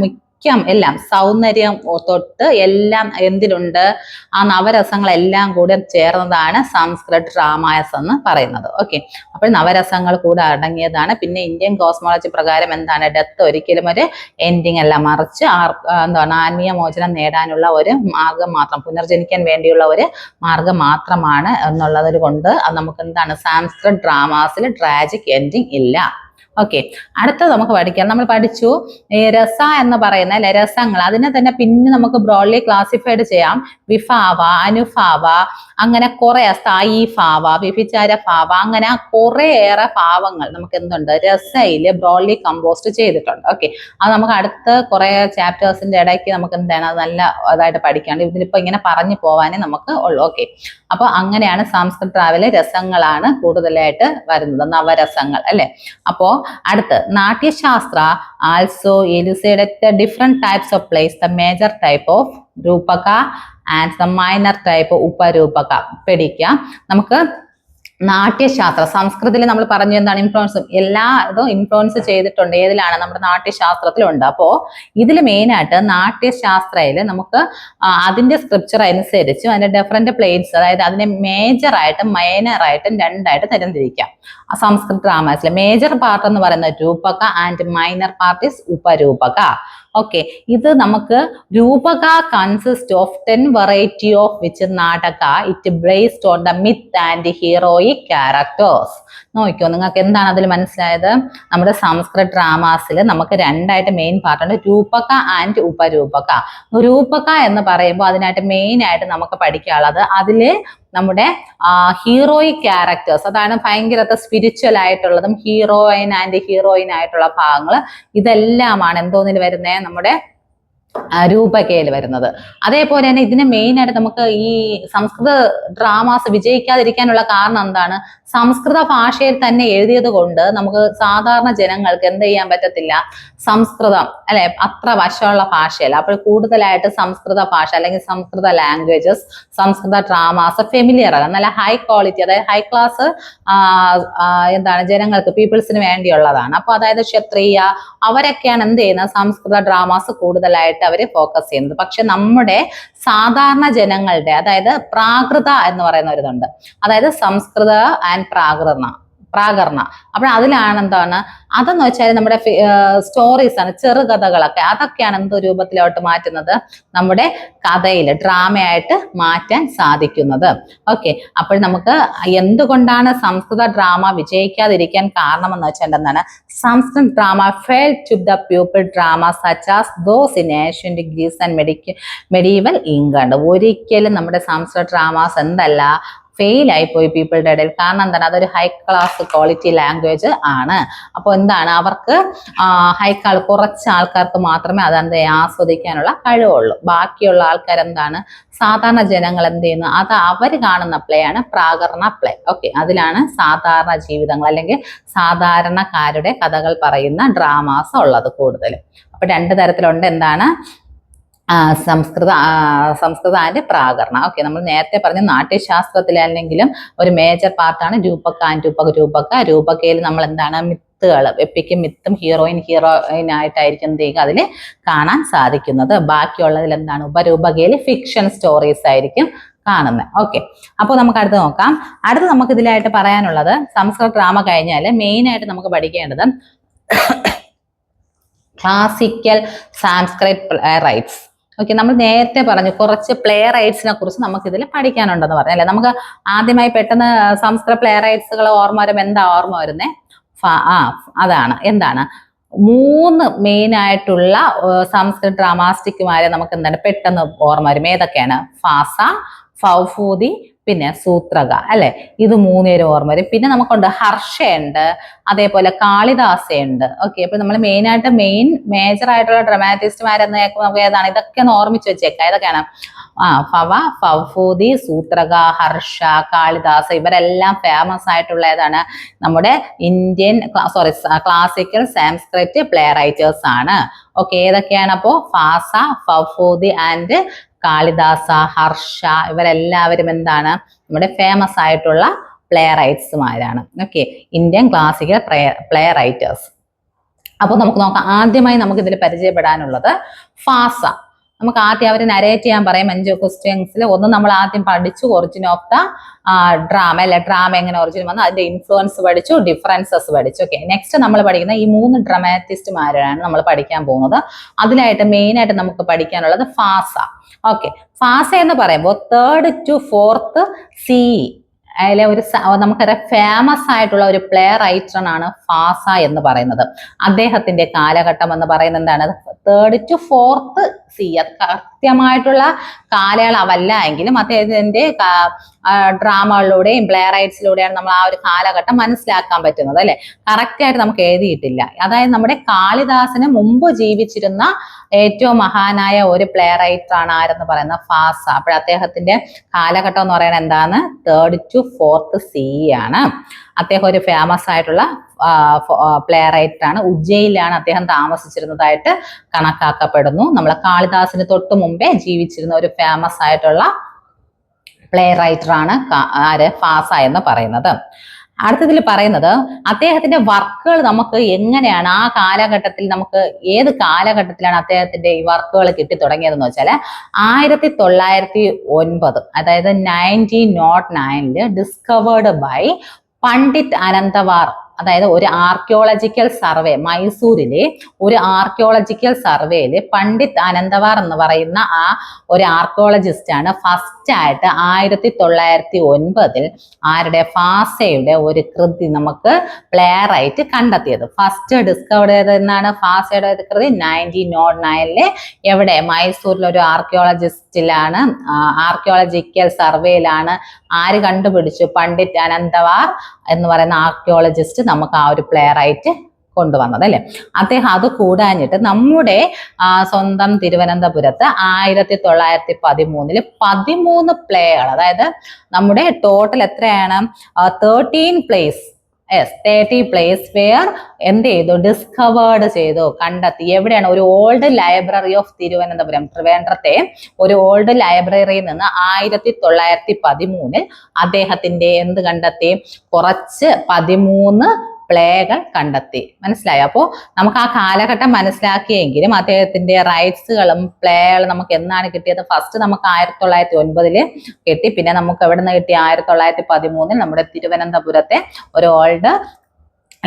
എല്ലാം സൗന്ദര്യം തൊട്ട് എല്ലാം എന്തിലുണ്ട്, ആ നവരസങ്ങളെല്ലാം കൂടെ ചേർന്നതാണ് സംസ്കൃത് ഡ്രാമാസ് എന്ന് പറയുന്നത്. ഓക്കെ, അപ്പോൾ നവരസങ്ങൾ കൂടെ അടങ്ങിയതാണ്. പിന്നെ ഇന്ത്യൻ കോസ്മോളജി പ്രകാരം എന്താണ്, ഡെത്ത് ഒരിക്കലും ഒരു എൻഡിങ് അല്ല, മറിച്ച് എന്താണ് ആത്മീയ മോചനം നേടാനുള്ള ഒരു മാർഗം മാത്രം, പുനർജനിക്കാൻ വേണ്ടിയുള്ള ഒരു മാർഗം മാത്രമാണ് എന്നുള്ളത് കൊണ്ട് നമുക്ക് എന്താണ് സംസ്കൃത് ഡ്രാമാസിൽ ട്രാജിക് എൻഡിങ് ഇല്ല. ഓക്കെ, അടുത്ത നമുക്ക് പഠിക്കാം. നമ്മൾ പഠിച്ചു രസ എന്ന് പറയുന്ന രസങ്ങൾ, അതിനെ തന്നെ പിന്നെ നമുക്ക് ബ്രോഡ്ലി ക്ലാസിഫൈഡ് ചെയ്യാം. വിഭാവ, അനുഭാവ, അങ്ങനെ കുറെ സ്ഥായി ഭാവ, വ്യഭിചാര ഭാവ, അങ്ങനെ കുറേയേറെ ഭാവങ്ങൾ നമുക്ക് എന്തുണ്ട് രസയില് ബ്രോഡ്ലി കമ്പോസ്റ്റ് ചെയ്തിട്ടുണ്ട്. ഓക്കെ, അത് നമുക്ക് അടുത്ത കുറെ ചാപ്റ്റേഴ്സിന്റെ ഇടയ്ക്ക് നമുക്ക് എന്താണ് അത് നല്ല അതായിട്ട് പഠിക്കാണ്ട്, ഇതിലിപ്പോ ഇങ്ങനെ പറഞ്ഞു പോവാനേ നമുക്ക് ഉള്ളൂ. ഓക്കെ, അപ്പൊ അങ്ങനെയാണ് സംസ്കൃത് ട്രാവല് രസങ്ങളാണ് കൂടുതലായിട്ട് വരുന്നത്, നവരസങ്ങൾ അല്ലെ. അപ്പോ അടുത്ത് Natyashastra also elucidated different types of plays, the major type of Rupaka and the minor type Uparupaka. പഠിക്കാം നമുക്ക് നാട്യശാസ്ത്രം. സംസ്കൃതത്തിൽ നമ്മൾ പറഞ്ഞു എന്താണ് ഇൻഫ്ലുവൻസ്, എല്ലാ ഇതും ഇൻഫ്ലുവൻസ് ചെയ്തിട്ടുണ്ട്. ഏതിലാണ്? നമ്മുടെ നാട്യശാസ്ത്രത്തിലുണ്ട്. അപ്പോ ഇതിൽ മെയിനായിട്ട് നാട്യശാസ്ത്രയിൽ നമുക്ക് അതിന്റെ സ്ക്രിപ്ചർ അനുസരിച്ചും അതിന്റെ ഡിഫറെന്റ് പ്ലേറ്റ്സ്, അതായത് അതിനെ മേജറായിട്ടും മൈനറായിട്ടും രണ്ടായിട്ട് തരംതിരിക്കാം. സംസ്കൃത് ഡ്രാമാസിലെ മേജർ പാർട്ട് എന്ന് പറയുന്നത് Rupaka and minor part is Uparupaka. Okay, ഇത് നമുക്ക് Rupaka consist of 10 variety of which Nataka it based on the myth and heroic characters. നോക്കിക്കോ, നിങ്ങൾക്ക് എന്താണ് അതിൽ മനസ്സിലായത്? നമ്മുടെ സംസ്കൃത ഡ്രാമാസിൽ നമുക്ക് രണ്ടായിട്ട് മെയിൻ പാർട്ടുണ്ട്, രൂപക ആൻഡ് ഉപരൂപക. രൂപക എന്ന് പറയുമ്പോൾ അതിനായിട്ട് മെയിൻ ആയിട്ട് നമുക്ക് പഠിക്കാനുള്ളത് അതില് നമ്മുടെ ഹീറോയിക് ക്യാരക്ടേഴ്സ്, അതാണ് ഭയങ്കര സ്പിരിച്വൽ ആയിട്ടുള്ളതും ഹീറോയിൻ ആൻഡ് ഹീറോയിൻ ആയിട്ടുള്ള ഭാഗങ്ങൾ, ഇതെല്ലാമാണ് എന്തോന്നിൽ വരുന്നത്, നമ്മുടെ രൂപകയിൽ വരുന്നത്. അതേപോലെ തന്നെ ഇതിന് മെയിൻ ആയിട്ട് നമുക്ക് ഈ സംസ്കൃത ഡ്രാമാസ് വിജയിക്കാതിരിക്കാനുള്ള കാരണം എന്താണ്? സംസ്കൃത ഭാഷയിൽ തന്നെ എഴുതിയത് കൊണ്ട് നമുക്ക് സാധാരണ ജനങ്ങൾക്ക് എന്ത് ചെയ്യാൻ പറ്റത്തില്ല, സംസ്കൃതം അല്ലെ അത്ര വശമുള്ള ഭാഷയല്ല. അപ്പോൾ കൂടുതലായിട്ട് സംസ്കൃത ഭാഷ അല്ലെങ്കിൽ സംസ്കൃത ലാംഗ്വേജസ്, സംസ്കൃത ഡ്രാമാസ് ഫെമിലിയർ ആണ്, നല്ല ഹൈ ക്വാളിറ്റി, അതായത് ഹൈ ക്ലാസ് എന്താണ് ജനങ്ങൾക്ക്, പീപ്പിൾസിന് വേണ്ടിയുള്ളതാണ്. അപ്പൊ അതായത് ക്ഷത്രിയ അവരൊക്കെയാണ് എന്ത് ചെയ്യുന്നത്, സംസ്കൃത ഡ്രാമാസ് കൂടുതലായിട്ട് അവര് ഫോക്കസ് ചെയ്യുന്നത്. പക്ഷെ നമ്മുടെ സാധാരണ ജനങ്ങളുടെ, അതായത് പ്രാകൃത എന്ന് പറയുന്ന ഒരിതുണ്ട്, അതായത് സംസ്കൃത ആൻഡ് പ്രാകർണ. അപ്പോൾ അതിലാണ് എന്താണ് അതെന്ന് വെച്ചാൽ നമ്മുടെ സ്റ്റോറീസ് ആണ്, ചെറുകഥകളൊക്കെ, അതൊക്കെയാണ് എന്തോ രൂപത്തിലോട്ട് മാറ്റുന്നത്, നമ്മുടെ കഥയിൽ ഡ്രാമയായിട്ട് മാറ്റാൻ സാധിക്കുന്നത്. ഓക്കെ, അപ്പോൾ നമുക്ക് എന്തുകൊണ്ടാണ് സംസ്കൃത ഡ്രാമ വിജയിക്കാതിരിക്കാൻ കാരണമെന്ന് വെച്ചാൽ എന്താണ്, സംസ്കൃത drama fail to the people drama such as those in ancient Greece and medieval England. ഒരിക്കലും നമ്മുടെ സംസ്കൃത ഡ്രാമാസ് എന്തല്ല, ഫെയിൽ ആയിപ്പോയി പീപ്പിളുടെ ഇടയിൽ. കാരണം എന്താണ്, അതൊരു ഹൈ ക്ലാസ് ക്വാളിറ്റി ലാംഗ്വേജ് ആണ്. അപ്പോൾ എന്താണ്, അവർക്ക് കുറച്ച് ആൾക്കാർക്ക് മാത്രമേ അതെന്ത് ആസ്വദിക്കാനുള്ള കഴിവുള്ളൂ. ബാക്കിയുള്ള ആൾക്കാർ എന്താണ്, സാധാരണ ജനങ്ങൾ എന്ത് ചെയ്യുന്നു, അത് അവർ കാണുന്ന പ്ലേ ആണ് പ്രാകരണ പ്ലേ. ഓക്കെ, അതിലാണ് സാധാരണ ജീവിതങ്ങൾ അല്ലെങ്കിൽ സാധാരണക്കാരുടെ കഥകൾ പറയുന്ന ഡ്രാമാസ് ഉള്ളത് കൂടുതലും. അപ്പൊ രണ്ട് തരത്തിലുണ്ട്, എന്താണ്, സംസ്കൃത ആൻഡ് പ്രാകരണ. ഓക്കെ, നമ്മൾ നേരത്തെ പറഞ്ഞ നാട്യശാസ്ത്രത്തിലാണെങ്കിലും ഒരു മേജർ പാർട്ടാണ് രൂപക ആൻഡ് രൂപകയിൽ നമ്മൾ എന്താണ്, മിത്തുകൾ, എപ്പിക്കും മിത്തും ഹീറോയിൻ ആയിട്ടായിരിക്കും എന്ത് ചെയ്യുക അതിൽ കാണാൻ സാധിക്കുന്നത്. ബാക്കിയുള്ളതിൽ എന്താണ്, ഉപരൂപകയിൽ ഫിക്ഷൻ സ്റ്റോറീസ് ആയിരിക്കും കാണുന്നത്. ഓക്കെ, അപ്പോൾ നമുക്ക് അടുത്ത് നോക്കാം. അടുത്ത് നമുക്ക് ഇതിലായിട്ട് പറയാനുള്ളത്, സംസ്കൃത ഡ്രാമ കഴിഞ്ഞാൽ മെയിൻ ആയിട്ട് നമുക്ക് പഠിക്കേണ്ടത് classical Sanskrit play rights. Okay, നമ്മൾ നേരത്തെ പറഞ്ഞു കുറച്ച് പ്ലേ റൈറ്റ്സിനെ കുറിച്ച് നമുക്ക് ഇതിൽ പഠിക്കാനുണ്ടെന്ന് പറഞ്ഞു അല്ലെ. നമുക്ക് ആദ്യമായി പെട്ടെന്ന് സംസ്കൃത പ്ലേ റൈറ്റ്സുകൾ ഓർമ്മ വരുമ്പോൾ എന്താ ഓർമ്മ വരുന്നേ? അതാണ് എന്താണ്, 3 മെയിൻ ആയിട്ടുള്ള സംസ്കൃത ഡ്രാമാസ്റ്റിക്കുമാരെ നമുക്ക് എന്താണ് പെട്ടെന്ന് ഓർമ്മ വരും. ഏതൊക്കെയാണ്? ഫാസ, ഫൗഫൂദി, പിന്നെ സൂത്രക അല്ലെ. ഇത് 3 പേരും ഓർമ്മ വരും. പിന്നെ നമുക്കുണ്ട് ഹർഷയുണ്ട്, അതേപോലെ കാളിദാസയുണ്ട്. ഓക്കെ, അപ്പൊ നമ്മൾ മേജർ ആയിട്ടുള്ള ഡ്രമാറ്റിസ്റ്റുമാരെന്ന് കേൾക്കുമ്പോൾ നമുക്ക് ഏതാണ്, ഇതൊക്കെ ഒന്ന് ഓർമ്മിച്ച് വെച്ചേക്കാം. ഏതൊക്കെയാണ്? ഫൗഫൂദി, സൂത്രക, ഹർഷ, കാളിദാസ, ഇവരെല്ലാം ഫേമസ് ആയിട്ടുള്ള ഏതാണ്, നമ്മുടെ ക്ലാസിക്കൽ സാൻസ്ക്രിറ്റ് പ്ലേ റൈറ്റേഴ്സ് ആണ്. ഓക്കെ, ഏതൊക്കെയാണ് അപ്പോ? ഫാസ, ഫൗഫൂദി ആൻഡ് കാളിദാസ, ഹർഷ, ഇവരെല്ലാവരും എന്താണ്, നമ്മുടെ ഫേമസ് ആയിട്ടുള്ള പ്ലേ റൈറ്റ്സുമാരാണ്. Okay, Indian classical play writers. അപ്പോൾ നമുക്ക് നോക്കാം. ആദ്യമായി നമുക്ക് ഇതിൽ പരിചയപ്പെടാനുള്ളത് ഫാസ. നമുക്ക് ആദ്യം അവർ നരേറ്റ് ചെയ്യാൻ പറയും 5 ക്വസ്റ്റ്യൻസിൽ. ഒന്ന് നമ്മൾ ആദ്യം പഠിച്ചു ഒറിജിൻ ഓഫ് ദ ഡ്രാമ അല്ലെ, ഡ്രാമ എങ്ങനെ ഒറിജിൻ വന്നു, അതിന്റെ ഇൻഫ്ലുവൻസ് പഠിച്ചു, ഡിഫറൻസസ് പഠിച്ചു. ഓക്കെ, നെക്സ്റ്റ് നമ്മൾ പഠിക്കുന്ന ഈ 3 ഡ്രമാറ്റിസ്റ്റുമാരാണ് നമ്മൾ പഠിക്കാൻ പോകുന്നത്. അതിലായിട്ട് മെയിൻ ആയിട്ട് നമുക്ക് പഠിക്കാനുള്ളത് ഫാസ. ഓക്കെ, ഫാസ എന്ന് പറയുമ്പോൾ 3rd to 4th CE അതിലെ നമുക്കറിയാം ഫേമസ് ആയിട്ടുള്ള ഒരു പ്ലേ റൈറ്ററാണ് ഫാസ എന്ന് പറയുന്നത്. അദ്ദേഹത്തിന്റെ കാലഘട്ടം എന്ന് പറയുന്നത് എന്താണ്, 3rd to 4th CE. അത് കൃത്യമായിട്ടുള്ള കാലയളവല്ല എങ്കിലും അദ്ദേഹത്തിന്റെ ഡ്രാമകളിലൂടെയും പ്ലേ റൈറ്റ്സിലൂടെയാണ് നമ്മൾ ആ ഒരു കാലഘട്ടം മനസ്സിലാക്കാൻ പറ്റുന്നത് അല്ലെ. കറക്റ്റ് ആയിട്ട് നമുക്ക് എഴുതിയിട്ടില്ല. അതായത് നമ്മുടെ കാളിദാസന് മുമ്പ് ജീവിച്ചിരുന്ന ഏറ്റവും മഹാനായ ഒരു പ്ലേ റൈറ്റർ ആണ് ആരെന്ന് പറയുന്നത് ഫാസ. അപ്പോൾ അദ്ദേഹത്തിന്റെ കാലഘട്ടം എന്ന് പറയുന്നത് എന്താണ്, 3rd to 4th CE ആണ്. അദ്ദേഹം ഒരു ഫേമസ് ആയിട്ടുള്ള പ്ലേ റൈറ്റർ ആണ്. ഉജ്ജയിലാണ് അദ്ദേഹം താമസിച്ചിരുന്നതായിട്ട് കണക്കാക്കപ്പെടുന്നു. നമ്മളെ കാളിദാസിന് തൊട്ട് മുമ്പേ ജീവിച്ചിരുന്ന ഒരു ഫേമസ് ആയിട്ടുള്ള പ്ലേ റൈറ്റർ ആണ് ആര്, ഫാസ എന്ന് പറയുന്നത്. അടുത്തതിൽ പറയുന്നത് അദ്ദേഹത്തിന്റെ വർക്കുകൾ നമുക്ക് എങ്ങനെയാണ് ആ കാലഘട്ടത്തിൽ, നമുക്ക് ഏത് കാലഘട്ടത്തിലാണ് അദ്ദേഹത്തിന്റെ ഈ വർക്കുകൾ കിട്ടി തുടങ്ങിയതെന്ന് വെച്ചാൽ 1909, അതായത് 1909 ഡിസ്കവേർഡ് ബൈ പണ്ഡിറ്റ് അനന്തവാർ അതായത് ഒരു ആർക്കിയോളജിക്കൽ സർവേ, മൈസൂരിലെ ഒരു ആർക്കിയോളജിക്കൽ സർവേയില് പണ്ഡിറ്റ് അനന്തവാർ എന്ന് പറയുന്ന ആ ഒരു ആർക്കിയോളജിസ്റ്റ് ആണ് ഫസ്റ്റ് ആയിട്ട് 1909 ആരുടെ ഫാസയുടെ ഒരു കൃതി നമുക്ക് പ്ലെയർ ആയിട്ട് കണ്ടെത്തിയത്. ഫസ്റ്റ് ഡിസ്കവർ ചെയ്തത് എന്നാണ് ഫാസയുടെ കൃതി 1909 എവിടെ, മൈസൂരിലെ ഒരു ആർക്കിയോളജിസ്റ്റിലാണ്, ആർക്കിയോളജിക്കൽ സർവേയിലാണ്. ആര് കണ്ടുപിടിച്ചു? പണ്ഡിറ്റ് അനന്തവാർ എന്ന് പറയുന്ന ആർക്കിയോളജിസ്റ്റ് നമുക്ക് ആ ഒരു പ്ലെയർ ആയിട്ട് കൊണ്ടുവന്നത് അല്ലെ. അദ്ദേഹം അത് കൂടാഞ്ഞിട്ട് നമ്മുടെ സ്വന്തം തിരുവനന്തപുരത്ത് 1913 13 പ്ലേകൾ, അതായത് നമ്മുടെ ടോട്ടൽ എത്രയാണ് 13 പ്ലേസ്, 30 പ്ലേസ് വെയർ എന്ത് ചെയ്തു, ഡിസ്കവേർഡ് ചെയ്തു, കണ്ടെത്തി. എവിടെയാണ്? ഒരു ഓൾഡ് ലൈബ്രറി ഓഫ് തിരുവനന്തപുരം, ട്രിവാൻഡ്രത്തെ ഒരു ഓൾഡ് ലൈബ്രറിയിൽ നിന്ന് 1913 അദ്ദേഹത്തിന്റെ എന്ത് കണ്ടെത്തി? കുറച്ച് 13 പ്ലേകൾ കണ്ടെത്തി. മനസ്സിലായോ? അപ്പോൾ നമുക്ക് ആ കാലഘട്ടം മനസ്സിലാക്കിയെങ്കിലും അദ്ദേഹത്തിന്റെ റൈറ്റ്സുകളും പ്ലേകളും നമുക്ക് എന്നാണ് കിട്ടിയത്? ഫസ്റ്റ് നമുക്ക് 1909 കിട്ടി. പിന്നെ നമുക്ക് എവിടെ നിന്ന് കിട്ടി? 1913 നമ്മുടെ തിരുവനന്തപുരത്തെ ഒരു ഓൾഡ്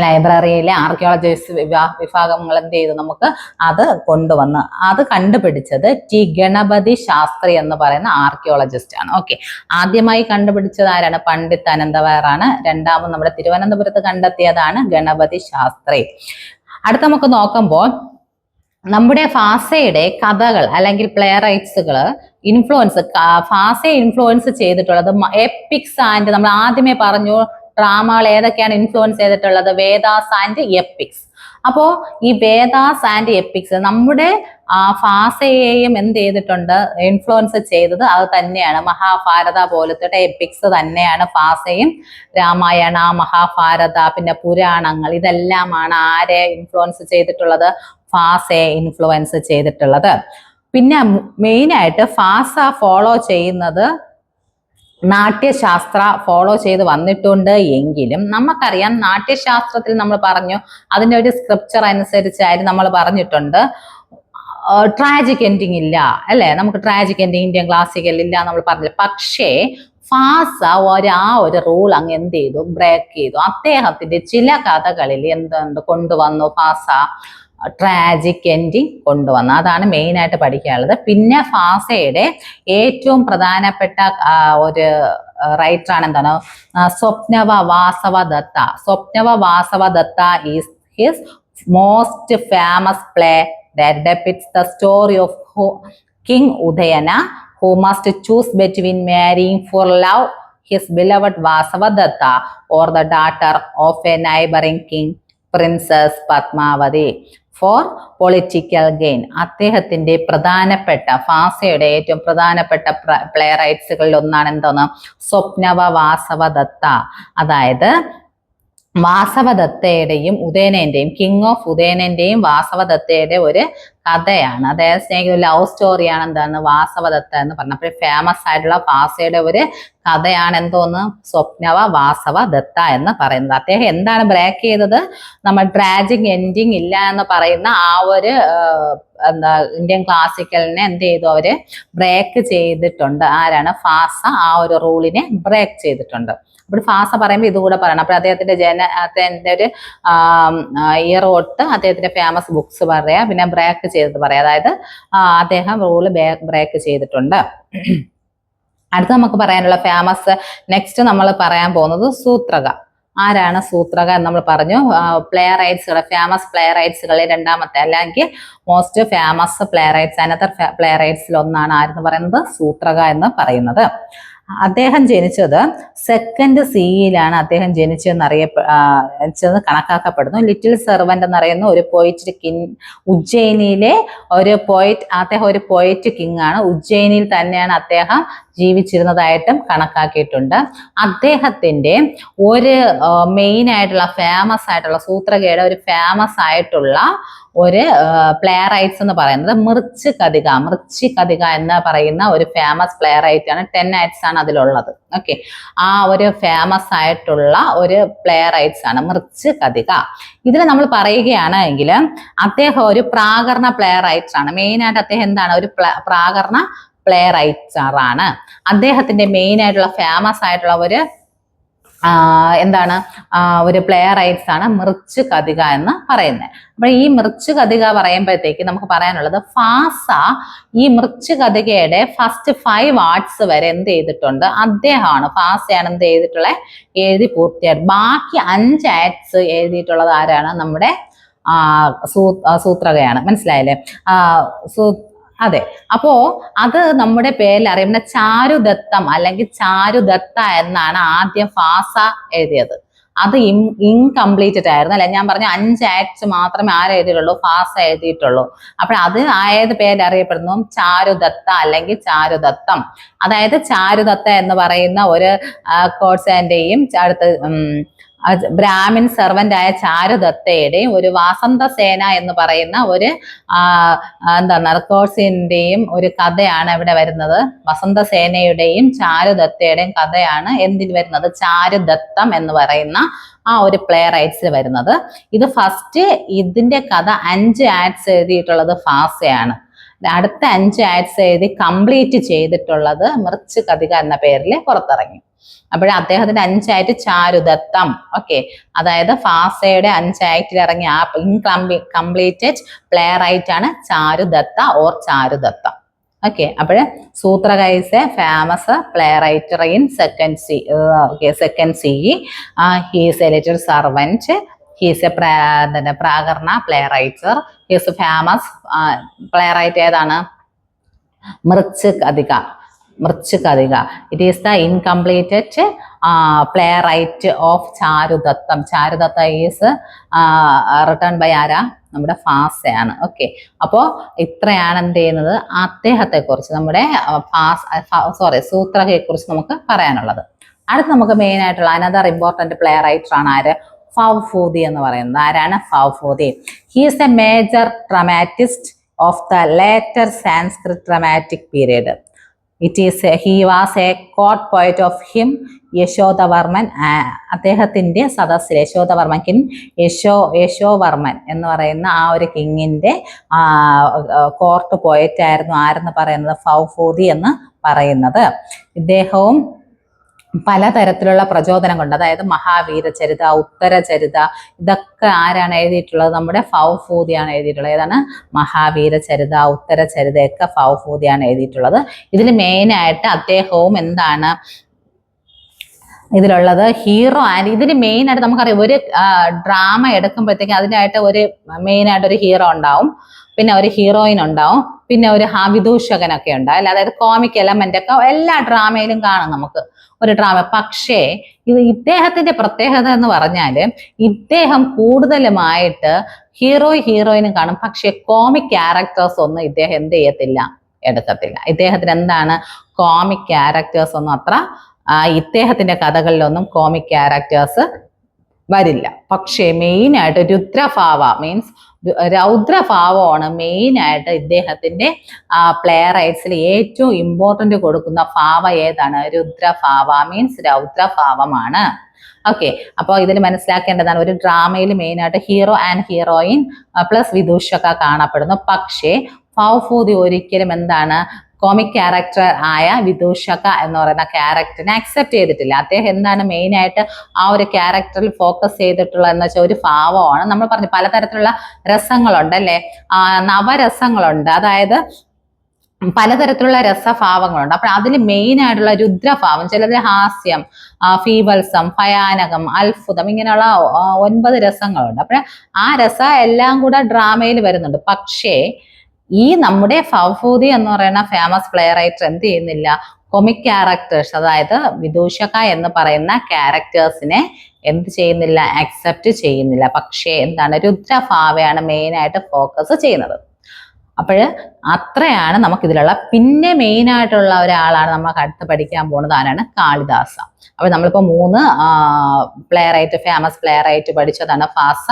ലൈബ്രറിയിലെ ആർക്കിയോളജിസ്റ്റ് വിഭാഗങ്ങൾ എന്ത് ചെയ്തു? നമുക്ക് അത് കൊണ്ടുവന്ന് അത് കണ്ടുപിടിച്ചത് ടി ഗണപതി ശാസ്ത്രി എന്ന് പറയുന്ന ആർക്കിയോളജിസ്റ്റ് ആണ്. ഓക്കെ, ആദ്യമായി കണ്ടുപിടിച്ചത് ആരാണ്? പണ്ഡിറ്റ് അനന്തവാറാണ്. രണ്ടാമത് നമ്മുടെ തിരുവനന്തപുരത്ത് കണ്ടെത്തിയതാണ് ഗണപതി ശാസ്ത്രി. അടുത്ത നമുക്ക് നോക്കുമ്പോൾ നമ്മുടെ ഫാസയുടെ കഥകൾ അല്ലെങ്കിൽ പ്ലേ റൈറ്റ്സുകൾ ഇൻഫ്ലുവൻസ്, ഫാസയെ ഇൻഫ്ലുവൻസ് ചെയ്തിട്ടുള്ളത് എപ്പിക്സ് ആൻഡ്, നമ്മൾ ആദ്യമേ പറഞ്ഞു ഡ്രാമകൾ ഏതൊക്കെയാണ് ഇൻഫ്ലുവൻസ് ചെയ്തിട്ടുള്ളത്? Vedas and epics. അപ്പോ ഈ വേദാസ് ആൻഡ് എപ്പിക്സ് നമ്മുടെ ഫാസയെയും എന്ത് ചെയ്തിട്ടുണ്ട്? ഇൻഫ്ലുവൻസ് ചെയ്തത് അത് തന്നെയാണ്. മഹാഭാരത പോലത്തെ എപ്പിക്സ് തന്നെയാണ് ഫാസയും. രാമായണ, മഹാഭാരത, പിന്നെ പുരാണങ്ങൾ, ഇതെല്ലാമാണ് ആരെ ഇൻഫ്ലുവൻസ് ചെയ്തിട്ടുള്ളത്? ഫാസയെ ഇൻഫ്ലുവൻസ് ചെയ്തിട്ടുള്ളത്. പിന്നെ മെയിനായിട്ട് ഫാസ ഫോളോ ചെയ്യുന്നത് നാട്യശാസ്ത്ര ഫോളോ ചെയ്ത് വന്നിട്ടുണ്ട് എങ്കിലും നമുക്കറിയാം നാട്യശാസ്ത്രത്തിൽ നമ്മൾ പറഞ്ഞു അതിൻ്റെ ഒരു സ്ക്രിപ്ചർ അനുസരിച്ചായിരുന്നു നമ്മൾ പറഞ്ഞിട്ടുണ്ട് ട്രാജിക് എൻഡിങ് ഇല്ല അല്ലേ, നമുക്ക് ട്രാജിക് എൻഡിങ് ഇന്ത്യൻ ക്ലാസിക്കൽ ഇല്ല നമ്മൾ പറഞ്ഞില്ല. പക്ഷേ ഫാസ ആ ഒരു റൂൾ അങ്ങ് എന്ത് ചെയ്തു? ബ്രേക്ക് ചെയ്തു. അദ്ദേഹത്തിന്റെ ചില കഥകളിൽ എന്തുണ്ട് കൊണ്ടുവന്നു? ഫാസ ട്രാജിക് എൻഡിങ് കൊണ്ടുവന്നു. അതാണ് മെയിനായിട്ട് പഠിക്കാനുള്ളത്. പിന്നെ ഫാസയുടെ ഏറ്റവും പ്രധാനപ്പെട്ട ഒരു റൈറ്ററാണ് എന്താണ്? Swapnavasavadatta. Swapnavasavadatta is his most famous play that depicts the story of King Udayana who must choose between marrying for love his beloved Vasavadatta or the daughter of a neighboring king, Princess Padmavati, for political gain. അദ്ദേഹത്തിന്റെ പ്രധാനപ്പെട്ട ഫാസയുടെ ഏറ്റവും പ്രധാനപ്പെട്ട play റൈറ്റ്സുകളിൽ ഒന്നാണ് എന്താണ്? സ്വപ്നവ വാസവദത്ത. അതായത് വാസവദത്തയുടെയും ഉദയനന്റെയും, king of ഉദയനന്റെയും വാസവദത്തയുടെ ഒരു കഥയാണ്. അതായത് സ്നേഹിത ലവ് സ്റ്റോറിയാണ് എന്താണ് വാസവദത്ത എന്ന് പറഞ്ഞത്. അപ്പോൾ ഫേമസ് ആയിട്ടുള്ള ഫാസയുടെ ഒരു കഥയാണ് എന്തോന്ന്? സ്വപ്നവ വാസവദത്ത എന്ന് പറയുന്നത്. അദ്ദേഹം എന്താണ് ബ്രേക്ക് ചെയ്തത്? നമ്മൾ ട്രാജിക് എൻഡിങ് ഇല്ല എന്ന് പറയുന്ന ആ ഒരു എന്താ ഇന്ത്യൻ ക്ലാസിക്കലിനെ എന്ത് ചെയ്തു? അവര് ബ്രേക്ക് ചെയ്തിട്ടുണ്ട്. ആരാണ്? ഫാസ ആ ഒരു റൂളിനെ ബ്രേക്ക് ചെയ്തിട്ടുണ്ട്. അപ്പോൾ ഫാസ പറയുമ്പോൾ ഇതുകൂടെ പറയണം. അപ്പോൾ അദ്ദേഹത്തിന്റെ ഒരു ഇയർ തൊട്ട് അദ്ദേഹത്തിന്റെ ഫേമസ് ബുക്സ് പറയാ, പിന്നെ ബ്രേക്ക് ചെയ്തത് പറയാം. അതായത് അദ്ദേഹം റൂള് ബ്രേക്ക് ചെയ്തിട്ടുണ്ട്. അടുത്ത നമുക്ക് പറയാനുള്ള ഫേമസ് നെക്സ്റ്റ് നമ്മൾ പറയാൻ പോകുന്നത് സൂത്രക. ആരാണ് സൂത്രക എന്ന് നമ്മൾ പറഞ്ഞു. പ്ലേ റൈറ്റ്സുകൾ, ഫേമസ് പ്ലേ റൈറ്റ്സുകളിൽ രണ്ടാമത്തെ അല്ലെങ്കിൽ most famous playwrights, another play റൈറ്റ്സിൽ ഒന്നാണ് ആരെന്ന് പറയുന്നത്? സൂത്രക എന്ന് പറയുന്നത്. അദ്ദേഹം ജനിച്ചത് സെക്കൻഡ് സിയിലാണ് അദ്ദേഹം ജനിച്ചതെന്ന് കണക്കാക്കപ്പെടുന്നു. ലിറ്റിൽ സെർവന്റ് എന്നറിയുന്ന ഒരു പോയിറ്റ് കിങ്, ഉജ്ജയിനിയിലെ ഒരു പോയിറ്റ്, അദ്ദേഹം ഒരു പോയിറ്റ് കിങ് ആണ്. ഉജ്ജയിനിയിൽ തന്നെയാണ് അദ്ദേഹം ജീവിച്ചിരുന്നതായിട്ടും കണക്കാക്കിയിട്ടുണ്ട്. അദ്ദേഹത്തിന്റെ ഒരു മെയിൻ ആയിട്ടുള്ള ഫേമസ് ആയിട്ടുള്ള സൂത്രകയുടെ ഒരു ഫേമസ് ആയിട്ടുള്ള ഒരു പ്ലേ റൈറ്റ്സ് എന്ന് പറയുന്നത് മിർച്ച് കതിക എന്ന് പറയുന്ന ഒരു ഫേമസ് പ്ലേ റൈറ്റ് ആണ്. 10 ആക്ട്സ് ആണ് അതിലുള്ളത്. ഓക്കെ, ആ ഒരു ഫേമസ് ആയിട്ടുള്ള ഒരു പ്ലേ റൈറ്റ്സ് ആണ് മിർച്ച് കതിക. ഇതിൽ നമ്മൾ പറയുകയാണെങ്കിൽ അദ്ദേഹം ഒരു പ്രാകരണ പ്ലേ റൈറ്റ്സ് ആണ്. മെയിൻ ആയിട്ട് അദ്ദേഹം എന്താണ്? ഒരു പ്രാകരണ പ്ലേ റൈറ്റർ ആണ്. അദ്ദേഹത്തിന്റെ മെയിൻ ആയിട്ടുള്ള ഫേമസ് ആയിട്ടുള്ള ഒരു എന്താണ് ഒരു പ്ലേ റൈറ്റ്സ് ആണ് മിർച്ച് കതിക എന്ന് പറയുന്നത്. അപ്പൊ ഈ മിർച്ച് കതിക പറയുമ്പോഴത്തേക്ക് നമുക്ക് പറയാനുള്ളത് ഫാസ ഈ മിർച്ച് കതികയുടെ ഫസ്റ്റ് 5 വാർഡ്സ് വരെ എന്ത് ചെയ്തിട്ടുണ്ട്, അദ്ദേഹമാണ് ഫാസയാണ് എന്ത് ചെയ്തിട്ടുള്ളത്, എഴുതി പൂർത്തിയായിട്ട്. ബാക്കി 5 ആക്ട്സ് എഴുതിയിട്ടുള്ളത് ആരാണ്, നമ്മുടെ സൂത്രകയാണ്. മനസ്സിലായില്ലേ? അതെ. അപ്പോ അത് നമ്മുടെ പേരിൽ അറിയുന്ന ചാരുദത്തം അല്ലെങ്കിൽ ചാരുദത്ത എന്നാണ് ആദ്യം ഫാസ എഴുതിയത്. അത് ഇൻകംപ്ലീറ്റഡ് ആയിരുന്നു അല്ലെ. ഞാൻ പറഞ്ഞ 5 ആക്ട്സ് മാത്രമേ എഴുതിയിട്ടുള്ളൂ, ഫാസ എഴുതിയിട്ടുള്ളൂ. അപ്പോൾ അത് ഏത് പേരിൽ അറിയപ്പെടുന്നു, ചാരുദത്ത അല്ലെങ്കിൽ ചാരുദത്തം. അതായത് ചാരുദത്ത എന്ന് പറയുന്ന ഒരു കോഴ്സിന്റെയും അടുത്ത് ബ്രാഹ്മിൻ സെർവന്റ് ആയ ചാരുദത്തയുടെയും ഒരു വാസന്തസേന എന്ന് പറയുന്ന ഒരു എന്താണ് കോഴ്സിന്റെയും ഒരു കഥയാണ് ഇവിടെ വരുന്നത്. വസന്തസേനയുടെയും ചാരുദത്തയുടെയും കഥയാണ് എന്തിൽ വരുന്നത്, ചാരുദത്തം എന്ന് പറയുന്ന ആ ഒരു പ്ലേ റൈറ്റ്സിൽ വരുന്നത്. ഇത് ഫസ്റ്റ് ഇതിന്റെ കഥ 5 ആക്ട്സ് എഴുതിയിട്ടുള്ളത് ഫാസയാണ്. അടുത്ത 5 ആക്ട്സ് എഴുതി കംപ്ലീറ്റ് ചെയ്തിട്ടുള്ളത് മിർച്ച് കതിക എന്ന പേരിൽ പുറത്തിറങ്ങി. അപ്പോൾ അദ്ദേഹത്തിന്റെ 5 ആക്ട് ചാരുദത്തം. ഓക്കെ, അതായത് ഫാസയുടെ 5 ആക്ടിൽ ഇറങ്ങിയ ആ ഇൻകംപ്ലീറ്റഡ് പ്ലേ റൈറ്റ് ആണ് ചാരുദത്ത ഓർ ചാരുദത്തം. ഓക്കെ, അപ്പോൾ Shudraka is a famous play writer in second CE. He is a little servant. He is a Prakarana play writer. He is famous play write ഏതാണ്, Mirchi കതിക. It is the incompleted playwright of Charudhattam. Charudhatta is written by ആരാ, നമ്മുടെ ഫാസയാണ്. Okay, അപ്പോൾ ഇത്രയാണ് എന്ത് ചെയ്യുന്നത് അദ്ദേഹത്തെ കുറിച്ച്, നമ്മുടെ സൂത്രകയെ കുറിച്ച് നമുക്ക് പറയാനുള്ളത്. അടുത്ത് നമുക്ക് മെയിൻ ആയിട്ടുള്ള അനദർ ഇമ്പോർട്ടന്റ് പ്ലേ റൈറ്റർ ആണ് ആര്, ഫൗഫൂദി എന്ന് പറയുന്നത്. ആരാണ് Bhavabhuti? He is a major dramatist of the later Sanskrit dramatic period. He was a court poet of him, Yashovarman. അദ്ദേഹത്തിന്റെ സദസ്സിൽ യശോധവർമ്മൻ, യശോവർമ്മൻ എന്ന് പറയുന്ന ആ ഒരു കിങ്ങിന്റെ കോർട്ട് പോയറ്റ് ആയിരുന്നു ആരെന്ന് പറയുന്നത്, ഫൗഫൂദി എന്ന് പറയുന്നത്. ഇദ്ദേഹവും പലതരത്തിലുള്ള പ്രചോദനം കൊണ്ട്, അതായത് മഹാവീരചരിത, ഉത്തരചരിത, ഇതൊക്കെ ആരാണ് എഴുതിയിട്ടുള്ളത്, നമ്മുടെ ഫൗഫൂദിയാണ് എഴുതിയിട്ടുള്ളത്. ഏതാണ്, മഹാവീരചരിത, ഉത്തരചരിതയൊക്കെ ഫൗഫൂദിയാണ് എഴുതിയിട്ടുള്ളത്. ഇതിൽ മെയിനായിട്ട് അദ്ദേഹവും എന്താണ് ഇതിലുള്ളത്, ഹീറോ. ആൻഡ് ഇതിന് മെയിനായിട്ട് നമുക്കറിയാം, ഒരു ഡ്രാമ എടുക്കുമ്പോഴത്തേക്ക് അതിനായിട്ട് ഒരു മെയിനായിട്ട് ഒരു ഹീറോ ഉണ്ടാവും, പിന്നെ ഒരു ഹീറോയിൻ ഉണ്ടാവും, പിന്നെ ഒരു വിദൂഷകനൊക്കെ ഉണ്ടാവും അല്ലെ. അതായത് കോമിക് എലമെന്റ് ഒക്കെ എല്ലാ ഡ്രാമയിലും കാണും നമുക്ക് ഒരു ഡ്രാമ. പക്ഷേ ഇദ്ദേഹത്തിന്റെ പ്രത്യേകത എന്ന് പറഞ്ഞാല് ഇദ്ദേഹം കൂടുതലുമായിട്ട് ഹീറോയിനും കാണും, പക്ഷെ കോമിക് ക്യാരക്ടേഴ്സ് ഒന്നും ഇദ്ദേഹം എന്ത് ചെയ്യത്തില്ല, എടുക്കത്തില്ല. ഇദ്ദേഹത്തിന് എന്താണ്, കോമിക് ക്യാരക്ടേഴ്സ് ഒന്നും അത്ര ഇദ്ദേഹത്തിന്റെ കഥകളിലൊന്നും കോമിക് ക്യാരക്ടേഴ്സ് വരില്ല. പക്ഷേ മെയിനായിട്ട് രുദ്രഭാവ മീൻസ് രൗദ്രഭാവമാണ് മെയിനായിട്ട് ഇദ്ദേഹത്തിന്റെ പ്ലേ റൈറ്റ്സിൽ ഏറ്റവും ഇമ്പോർട്ടന്റ് കൊടുക്കുന്ന ഭാവ ഏതാണ്, രുദ്രഭാവ മീൻസ് രൗദ്രഭാവമാണ്. ഓക്കെ, അപ്പോൾ ഇതിൽ മനസ്സിലാക്കേണ്ടതാണ്, ഒരു ഡ്രാമയിൽ മെയിനായിട്ട് ഹീറോ ആൻഡ് ഹീറോയിൻ പ്ലസ് വിദൂഷക കാണപ്പെടുന്നു. പക്ഷേ ഫൗഫൂദി ഒരിക്കലും എന്താണ് കോമിക് ക്യാരക്ടർ ആയ വിദൂഷക എന്ന് പറയുന്ന ക്യാരക്ടറിനെ അക്സെപ്റ്റ് ചെയ്തിട്ടില്ല. അദ്ദേഹം എന്താണ് മെയിനായിട്ട് ആ ഒരു ക്യാരക്ടറിൽ ഫോക്കസ് ചെയ്തിട്ടുള്ളത് എന്ന് വെച്ചാൽ ഒരു ഭാവമാണ്. നമ്മൾ പറഞ്ഞു പലതരത്തിലുള്ള രസങ്ങളുണ്ട് അല്ലെ, നവരസങ്ങളുണ്ട്, അതായത് പലതരത്തിലുള്ള രസഭാവങ്ങളുണ്ട്. അപ്പോൾ അതിൽ മെയിൻ ആയിട്ടുള്ള രുദ്രഭാവം, ചിലത് ഹാസ്യം, ഫീവത്സം, ഭയാനകം, അത്ഭുതം, ഇങ്ങനെയുള്ള 9 രസങ്ങളുണ്ട്. അപ്പോൾ ആ രസം എല്ലാം കൂടെ ഡ്രാമയിൽ വരുന്നുണ്ട്. പക്ഷേ ഈ നമ്മുടെ ഫൗഫൂദി എന്ന് പറയുന്ന ഫേമസ് പ്ലേ റൈറ്റർ എന്ത് ചെയ്യുന്നില്ല, കൊമിക് ക്യാരക്ടേഴ്സ്, അതായത് വിദൂഷക എന്ന് പറയുന്ന ക്യാരക്ടേഴ്സിനെ എന്ത് ചെയ്യുന്നില്ല, അക്സെപ്റ്റ് ചെയ്യുന്നില്ല. പക്ഷേ എന്താണ്, രുദ്രഭാവയാണ് മെയിനായിട്ട് ഫോക്കസ് ചെയ്യുന്നത്. അപ്പോൾ അത്രയാണ് നമുക്കിതിലുള്ള. പിന്നെ മെയിൻ ആയിട്ടുള്ള ഒരാളാണ് നമ്മൾ അടുത്ത് പഠിക്കാൻ പോകുന്നത്, ആരാണ്, കാളിദാസ. അപ്പോൾ നമ്മളിപ്പോൾ 3 playwright, famous play right പഠിച്ചതാണ്, ഫാസ,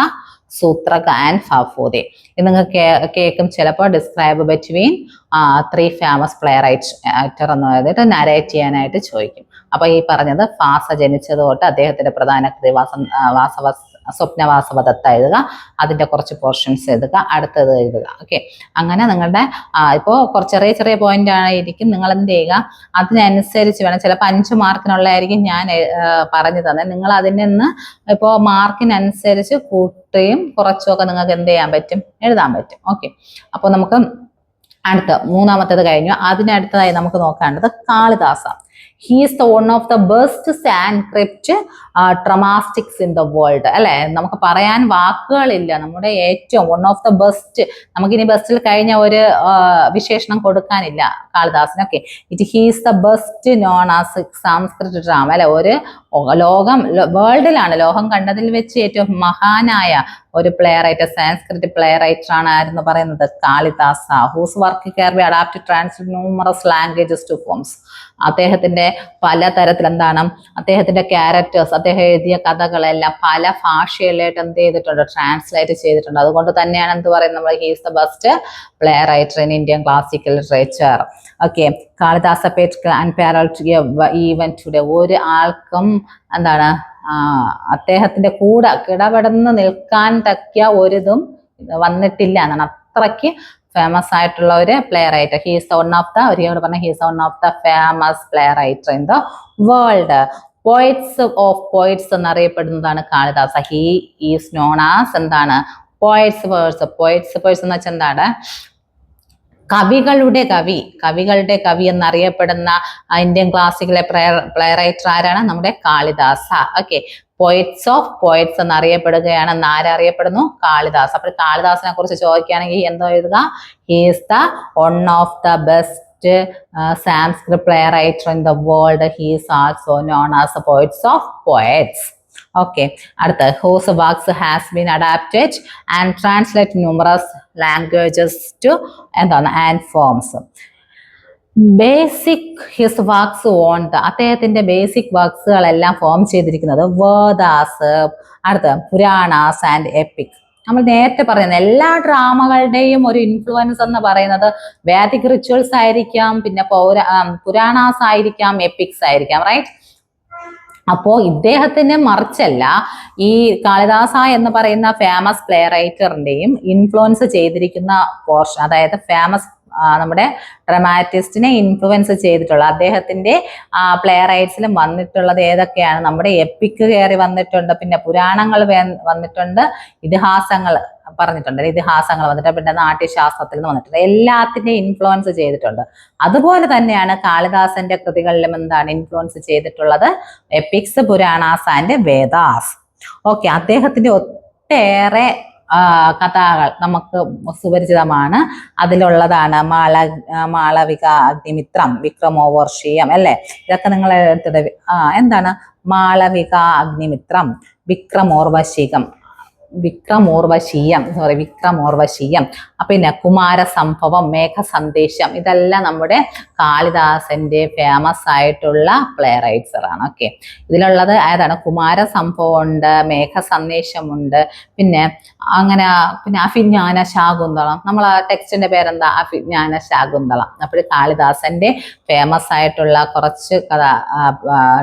സൂത്രക ആൻഡ് ഫൗഫൂദി. ഇത് നിങ്ങൾക്ക് കേൾക്കും ചിലപ്പോൾ describe between 3 famous play writer എന്ന് പറഞ്ഞിട്ട് നരേറ്റ് ചെയ്യാനായിട്ട് ചോദിക്കും. അപ്പോൾ ഈ പറഞ്ഞത് ഫാസ ജനിച്ചത് തൊട്ട് അദ്ദേഹത്തിന്റെ പ്രധാന കൃതി സ്വപ്നവാസവദത്ത എഴുതുക, അതിന്റെ കുറച്ച് പോർഷൻസ് എഴുതുക, അടുത്തത് എഴുതുക. ഓക്കെ, അങ്ങനെ നിങ്ങളുടെ ഇപ്പോൾ കുറച്ച് ചെറിയ ചെറിയ പോയിന്റ് ആയിരിക്കും, നിങ്ങൾ എന്ത് ചെയ്യുക അതിനനുസരിച്ച് വേണം. ചിലപ്പോൾ 5 മാർക്കിനുള്ളതായിരിക്കും ഞാൻ പറഞ്ഞു തന്നെ, നിങ്ങൾ അതിൽ നിന്ന് ഇപ്പോൾ മാർക്കിനനുസരിച്ച് കൂട്ടുകയും കുറച്ചുമൊക്കെ നിങ്ങൾക്ക് എന്ത് ചെയ്യാൻ പറ്റും, എഴുതാൻ പറ്റും. ഓക്കെ, അപ്പോൾ നമുക്ക് അടുത്ത മൂന്നാമത്തേത് കഴിഞ്ഞു. അതിനടുത്തതായി നമുക്ക് നോക്കേണ്ടത് Kalidasa. He is the one of the best Sanskrit dramatists in the world. അല്ലെ, നമുക്ക് പറയാൻ വാക്കുകളില്ല. നമ്മുടെ ഏറ്റവും വൺ ഓഫ് ദ ബെസ്റ്റ്, നമുക്കിനി ബെസ്റ്റിൽ കഴിഞ്ഞ ഒരു വിശേഷണം കൊടുക്കാനില്ല കാളിദാസന്. Okay, he is the best known as Samskrita drama. അല്ലെ, ഒരു ലോകം വേൾഡിലാണ്, ലോകം കണ്ടതിൽ വെച്ച് ഏറ്റവും മഹാനായ ഒരു play writer, Sanskrit play writer ആണ് ആരെന്ന് പറയുന്നത് Kalidasa. Whose work can be adapted translate numerous languages to forms. അദ്ദേഹത്തിന്റെ പലതരത്തിൽ എന്താണ്, അദ്ദേഹത്തിന്റെ ക്യാരക്ടേഴ്സ്, അദ്ദേഹം എഴുതിയ കഥകളെല്ലാം പല ഭാഷകളിലായിട്ട് എന്ത് ചെയ്തിട്ടുണ്ട്, ട്രാൻസ്ലേറ്റ് ചെയ്തിട്ടുണ്ട്. അതുകൊണ്ട് തന്നെയാണ് എന്ത് പറയുന്നത്, നമ്മൾ he is the best play writer in Indian classical literature. Okay, Kalidasa pate and parallel even today. ഒരു ആൾക്കും എന്താണ് അദ്ദേഹത്തിന്റെ കൂടെ കിടപെടുന്ന് നിൽക്കാൻ തക്ക ഒരിതും വന്നിട്ടില്ല എന്നാണ്. അത്രയ്ക്ക് ഫേമസ് ആയിട്ടുള്ള ഒരു play writer. He is one of the, ഒരിക്കലും പറഞ്ഞ he is one of the famous play writer in the world. Poets of poets എന്നറിയപ്പെടുന്നതാണ് Kalidasa. He is known as എന്താണ്, പോയിറ്റ്സ് വേഴ്സ്. പോയിറ്റ്സ് വേഴ്സ് എന്ന് വെച്ചാൽ എന്താണ്, കവികളുടെ കവി, കവികളുടെ കവി എന്നറിയപ്പെടുന്ന ഇന്ത്യൻ ക്ലാസിക്കലെ പ്ലേ റൈറ്റർ ആരാണ്, നമ്മുടെ Kalidasa. Okay, poets of poets എന്നറിയപ്പെടുകയാണ്. ആരറിയപ്പെടുന്നു, കാളിദാസ്. അപ്പോൾ കാളിദാസിനെ കുറിച്ച് ചോദിക്കുകയാണെങ്കിൽ എന്തോ എഴുതുക, he is the one of the best Sanskrit play writer in the world. He is also known as poets of poets. Okay, അടുത്ത whose works has been adapted and translate numerous languages to എന്താണ് and forms. Basic his works on the, അദ്ദേഹത്തിന്റെ basic വർക്ക്സുകളെല്ലാം form ചെയ്തിരിക്കുന്നത് വേദാസ്, അടുത്ത Puranas and EPIC. നമ്മൾ നേരത്തെ പറയുന്നത് എല്ലാ ഡ്രാമകളുടെയും ഒരു ഇൻഫ്ലുവൻസ് എന്ന് പറയുന്നത് വേദിക് റിച്വൽസ് ആയിരിക്കാം, പിന്നെ പുരാണാസ് ആയിരിക്കാം, എപ്പിക്സ് ആയിരിക്കാം, റൈറ്റ്. അപ്പോ ഇദ്ദേഹത്തിന് മറിച്ചല്ല, ഈ കാളിദാസ എന്ന് പറയുന്ന ഫേമസ് പ്ലേ റൈറ്ററിന്റെയും ഇൻഫ്ലുവൻസ് ചെയ്തിരിക്കുന്ന പോർഷൻ, അതായത് ഫേമസ് നമ്മുടെ ഡ്രമാറ്റിസ്റ്റിനെ ഇൻഫ്ലുവൻസ് ചെയ്തിട്ടുള്ള അദ്ദേഹത്തിന്റെ പ്ലേ റൈറ്റ്സിലും വന്നിട്ടുള്ളത് ഏതൊക്കെയാണ്, നമ്മുടെ എപ്പിക് കയറി വന്നിട്ടുണ്ട്, പിന്നെ പുരാണങ്ങൾ വന്നിട്ടുണ്ട്, ഇതിഹാസങ്ങൾ പറഞ്ഞിട്ടുണ്ട്, ഇതിഹാസങ്ങൾ വന്നിട്ടുണ്ട്, പിന്നെ നാട്യശാസ്ത്രത്തിൽ നിന്ന് വന്നിട്ടുണ്ട്, എല്ലാത്തിൻ്റെയും ഇൻഫ്ലുവൻസ് ചെയ്തിട്ടുണ്ട്. അതുപോലെ തന്നെയാണ് കാളിദാസന്റെ കൃതികളിലും എന്താണ് ഇൻഫ്ലുവൻസ് ചെയ്തിട്ടുള്ളത്, epics, Puranas and Vedas. Okay, അദ്ദേഹത്തിന്റെ ഒട്ടേറെ കഥകൾ നമുക്ക് സുപരിചിതമാണ്. അതിലുള്ളതാണ് മാളവിക, അഗ്നിമിത്രം, വിക്രമോർവശീയം, അല്ലെ, ഇതൊക്കെ നിങ്ങൾ എന്താണ് മാളവിക, അഗ്നിമിത്രം, വിക്രമോർവശീയം, പിന്നെ കുമാരസംഭവം, മേഘസന്ദേശം, ഇതെല്ലാം നമ്മുടെ കാളിദാസന്റെ ഫേമസ് ആയിട്ടുള്ള പ്ലേ റൈറ്റ്സർ ആണ്. ഓക്കെ, ഇതിലുള്ളത് ഏതാണ്, കുമാരസംഭവം ഉണ്ട്, മേഘസന്ദേശമുണ്ട്, പിന്നെ അങ്ങനെ, പിന്നെ അഭിജ്ഞാന ശാകുന്തളം. നമ്മൾ ആ ടെക്സ്റ്റിന്റെ പേരെന്താ, അഭിജ്ഞാന ശാകുന്തളം. അപ്പോൾ കാളിദാസന്റെ ഫേമസ് ആയിട്ടുള്ള കുറച്ച്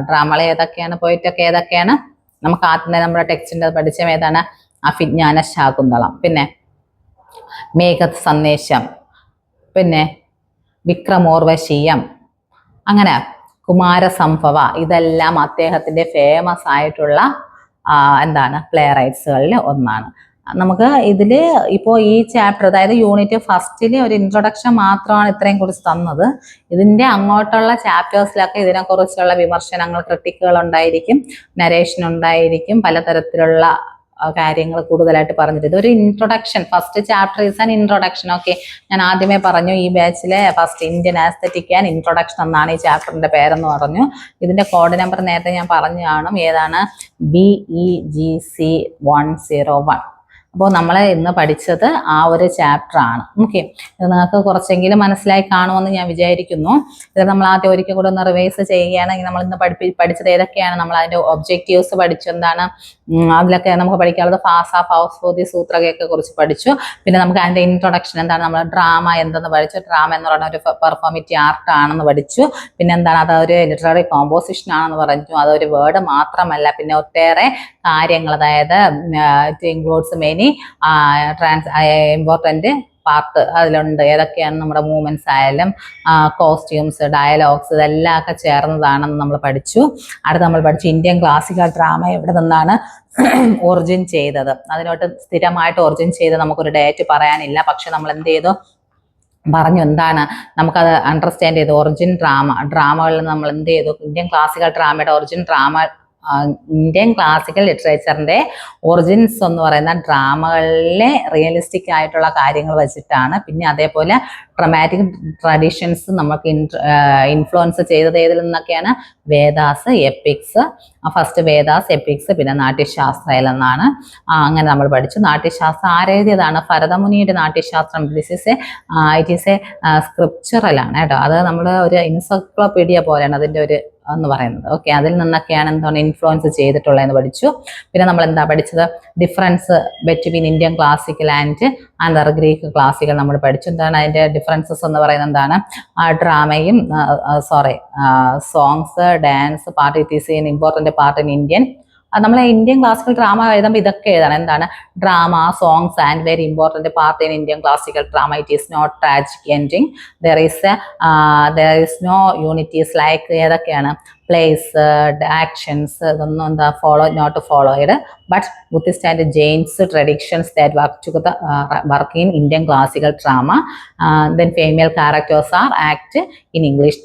ഡ്രാമകൾ ഏതൊക്കെയാണ്, പോയിട്ടൊക്കെ ഏതൊക്കെയാണ്, നമുക്ക് ആദ്യം നമ്മുടെ ടെക്സ്റ്റിന്റെ പഠിച്ച ഏതാണ്, അഭിജ്ഞാന ശാകുന്തളം, പിന്നെ മേഘസന്ദേശം, പിന്നെ വിക്രമോർവശീയം, അങ്ങനെ കുമാരസംഭവ, ഇതെല്ലാം അദ്ദേഹത്തിന്റെ ഫേമസ് ആയിട്ടുള്ള എന്താണ് പ്ലേ റൈറ്റ്സുകളിൽ ഒന്നാണ്. നമുക്ക് ഇതിൽ ഇപ്പോൾ ഈ ചാപ്റ്റർ, അതായത് യൂണിറ്റ് ഫസ്റ്റിൽ ഒരു ഇൻട്രൊഡക്ഷൻ മാത്രമാണ് ഇത്രയും കുറിച്ച് തന്നത്. ഇതിന്റെ അങ്ങോട്ടുള്ള ചാപ്റ്റേഴ്സിലൊക്കെ ഇതിനെക്കുറിച്ചുള്ള വിമർശനങ്ങൾ, ക്രിട്ടിക്കുകൾ ഉണ്ടായിരിക്കും, നരേഷൻ ഉണ്ടായിരിക്കും, പലതരത്തിലുള്ള കാര്യങ്ങൾ കൂടുതലായിട്ട് പറഞ്ഞിട്ട്. ഇതൊരു introduction, first chapter is an introduction. Okay, ഞാൻ ആദ്യമേ പറഞ്ഞു ഈ ബാച്ചിലെ first Indian aesthetic and introduction എന്നാണ് ഈ ചാപ്റ്ററിന്റെ പേരെന്ന് പറഞ്ഞു. ഇതിന്റെ കോഡ് നമ്പർ നേരത്തെ ഞാൻ പറഞ്ഞു കാണും, ഏതാണ്, BEGC 101. അപ്പോൾ നമ്മൾ ഇന്ന് പഠിച്ചത് ആ ഒരു ചാപ്റ്റർ ആണ്. ഓക്കെ, ഇത് നിങ്ങൾക്ക് കുറച്ചെങ്കിലും മനസ്സിലായി കാണുമെന്ന് ഞാൻ വിചാരിക്കുന്നു. ഇത് നമ്മൾ ആദ്യം ഒരിക്കൽ കൂടെ ഒന്ന് റിവൈസ് ചെയ്യുകയാണെങ്കിൽ നമ്മൾ ഇന്ന് പഠിച്ചത് ഏതൊക്കെയാണ്, നമ്മൾ അതിന്റെ ഒബ്ജക്റ്റീവ്സ് പഠിച്ചു, എന്താണ് അതിലൊക്കെ നമുക്ക് പഠിക്കാനുള്ളത് ഫാസ, ഫൗസ്ഫോദി, സൂത്രകയൊക്കെ കുറിച്ച് പഠിച്ചു. പിന്നെ നമുക്ക് അതിന്റെ ഇൻട്രൊഡക്ഷൻ എന്താണ്, നമ്മൾ ഡ്രാമ എന്തെന്ന് പഠിച്ചു. ഡ്രാമ എന്ന് പറയുന്ന ഒരു പെർഫോമേറ്റീവ് ആർട്ട് ആണെന്ന് പഠിച്ചു. പിന്നെ എന്താണ്, അതൊരു ലിറ്റററി കോമ്പോസിഷൻ ആണെന്ന് പറഞ്ഞു. അതൊരു വേർഡ് മാത്രമല്ല, പിന്നെ ഒട്ടേറെ കാര്യങ്ങൾ, അതായത് it includes many important part അതിലുണ്ട്. ഏതൊക്കെയാണ് നമ്മുടെ മൂവ്മെന്റ്സ് ആയാലും കോസ്റ്റ്യൂംസ്, ഡയലോഗ്സ്, ഇതെല്ലാം ഒക്കെ ചേർന്നതാണെന്ന് നമ്മൾ പഠിച്ചു. അടുത്ത് നമ്മൾ പഠിച്ചു ഇന്ത്യൻ ക്ലാസിക്കൽ ഡ്രാമ എവിടെ നിന്നാണ് ഒറിജിൻ ചെയ്തത്. അതിനോട്ട് സ്ഥിരമായിട്ട് ഒറിജിൻ ചെയ്ത് നമുക്കൊരു ഡേറ്റ് പറയാനില്ല, പക്ഷെ നമ്മൾ എന്ത് ചെയ്തു പറഞ്ഞു, എന്താണ് നമുക്കത് അണ്ടർസ്റ്റാൻഡ് ചെയ്തു. ഒറിജിൻ ഡ്രാമകളിൽ നമ്മൾ എന്ത് ചെയ്തു, ഇന്ത്യൻ ക്ലാസിക്കൽ ഡ്രാമയുടെ ഒറിജിൻ ഇന്ത്യൻ ക്ലാസിക്കൽ ലിറ്ററേച്ചറിന്റെ ഒറിജിൻസ് എന്ന് പറയുന്ന ഡ്രാമകളിലെ റിയലിസ്റ്റിക് ആയിട്ടുള്ള കാര്യങ്ങൾ വെച്ചിട്ടാണ്. പിന്നെ അതേപോലെ ഡ്രമാറ്റിക് ട്രഡീഷൻസ് നമുക്ക് ഇൻഫ്ലുവൻസ് ചെയ്തത് ഏതിൽ നിന്നൊക്കെയാണ്, Vedas, epics. First Vedas, epics, പിന്നെ നാട്യശാസ്ത്രയിൽ നിന്നാണ്. അങ്ങനെ നമ്മൾ പഠിച്ചു. നാട്യശാസ്ത്രം ആരെഴുതിയതാണ്, ഭരതമുനിയുടെ നാട്യശാസ്ത്രം. ഇറ്റ് ഈസ് എ സ്ക്രിപ്ചറലാണ് കേട്ടോ. അത് നമ്മൾ ഒരു എൻസൈക്ലോപീഡിയ പോലെയാണ് അതിൻ്റെ ഒരു എന്ന് പറയുന്നത്. ഓക്കെ, അതിൽ നിന്നൊക്കെയാണ് എന്താണ് ഇൻഫ്ലുവൻസ് ചെയ്തിട്ടുള്ളതെന്ന് പഠിച്ചു. പിന്നെ നമ്മൾ എന്താ പഠിച്ചത്, difference between Indian classical and other Greek classical നമ്മൾ പഠിച്ചു. എന്താണ് അതിന്റെ ഡിഫറൻസസ് എന്ന് പറയുന്നത്, എന്താണ് ഡ്രാമയും songs, dance part, it is an important part in Indian. നമ്മൾ ഇന്ത്യൻ ക്ലാസിക്കൽ ഡ്രാമ എഴുതുമ്പോൾ ഇതൊക്കെ എഴുതണം. എന്താണ് drama, songs and very important part in Indian classical drama. It is not tragic ending. There is no unities like ഏതൊക്കെയാണ്, place, actions, ഇതൊന്നും എന്താ not followed, but Buddhist and Jains traditions that work in Indian classical drama. Then female characters are act in English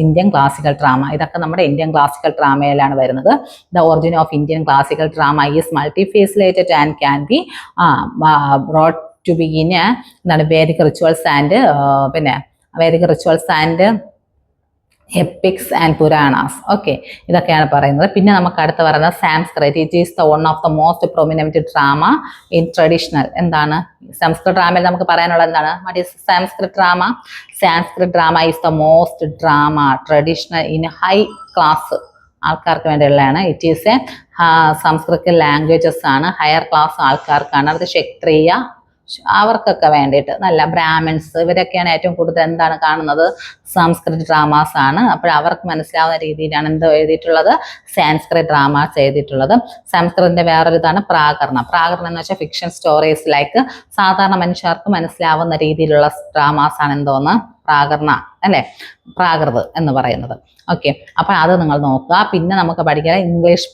Indian classical drama. ഇതൊക്കെ നമ്മുടെ Indian ക്ലാസിക്കൽ ഡ്രാമയിലാണ് വരുന്നത്. The origin of Indian classical drama is multi facilitated and can be brought to begin എന്താണ് Vedic rituals and പിന്നെ Vedic rituals and epics and Puranas. Okay, ഇതൊക്കെയാണ് പറയുന്നത്. പിന്നെ നമുക്ക് അടുത്ത് പറയുന്നത് Sanskrit. It is the one of the most prominent drama in traditional. എന്താണ് സംസ്കൃത ഡ്രാമയിൽ നമുക്ക് പറയാനുള്ളത്, എന്താണ് what is Sanskrit drama? Sanskrit drama is the most drama traditional in high class ആൾക്കാർക്ക് വേണ്ടിയുള്ളതാണ്. ഇറ്റ് ഈസ് എ സംസ്കൃത ലാംഗ്വേജസ് ആണ്, ഹയർ ക്ലാസ് ആൾക്കാർക്കാണ്. അത് ക്ഷത്രിയ അവർക്കൊക്കെ വേണ്ടിയിട്ട്, നല്ല ബ്രാഹ്മിൻസ്, ഇവരൊക്കെയാണ് ഏറ്റവും കൂടുതൽ എന്താണ് കാണുന്നത്, സംസ്കൃത ഡ്രാമാസ് ആണ്. അപ്പോൾ അവർക്ക് മനസ്സിലാവുന്ന രീതിയിലാണ് എന്ത് എഴുതിയിട്ടുള്ളത്, സാൻസ്ക്രിറ്റ് ഡ്രാമാസ് എഴുതിയിട്ടുള്ളത്. സംസ്കൃതത്തിന്റെ വേറൊരു ഇതാണ് പ്രാകരണം. പ്രാകരണം എന്ന് വെച്ചാൽ ഫിക്ഷൻ സ്റ്റോറീസ് ലൈക്ക് സാധാരണ മനുഷ്യർക്ക് മനസ്സിലാവുന്ന രീതിയിലുള്ള ഡ്രാമാസ് ആണ് എന്തോന്ന്, പ്രാകരണ അല്ലെ, പ്രാകൃത് എന്ന് പറയുന്നത്. ഓക്കെ, അപ്പൊ അത് നിങ്ങൾ നോക്കുക. പിന്നെ നമുക്ക് പഠിക്കാൻ English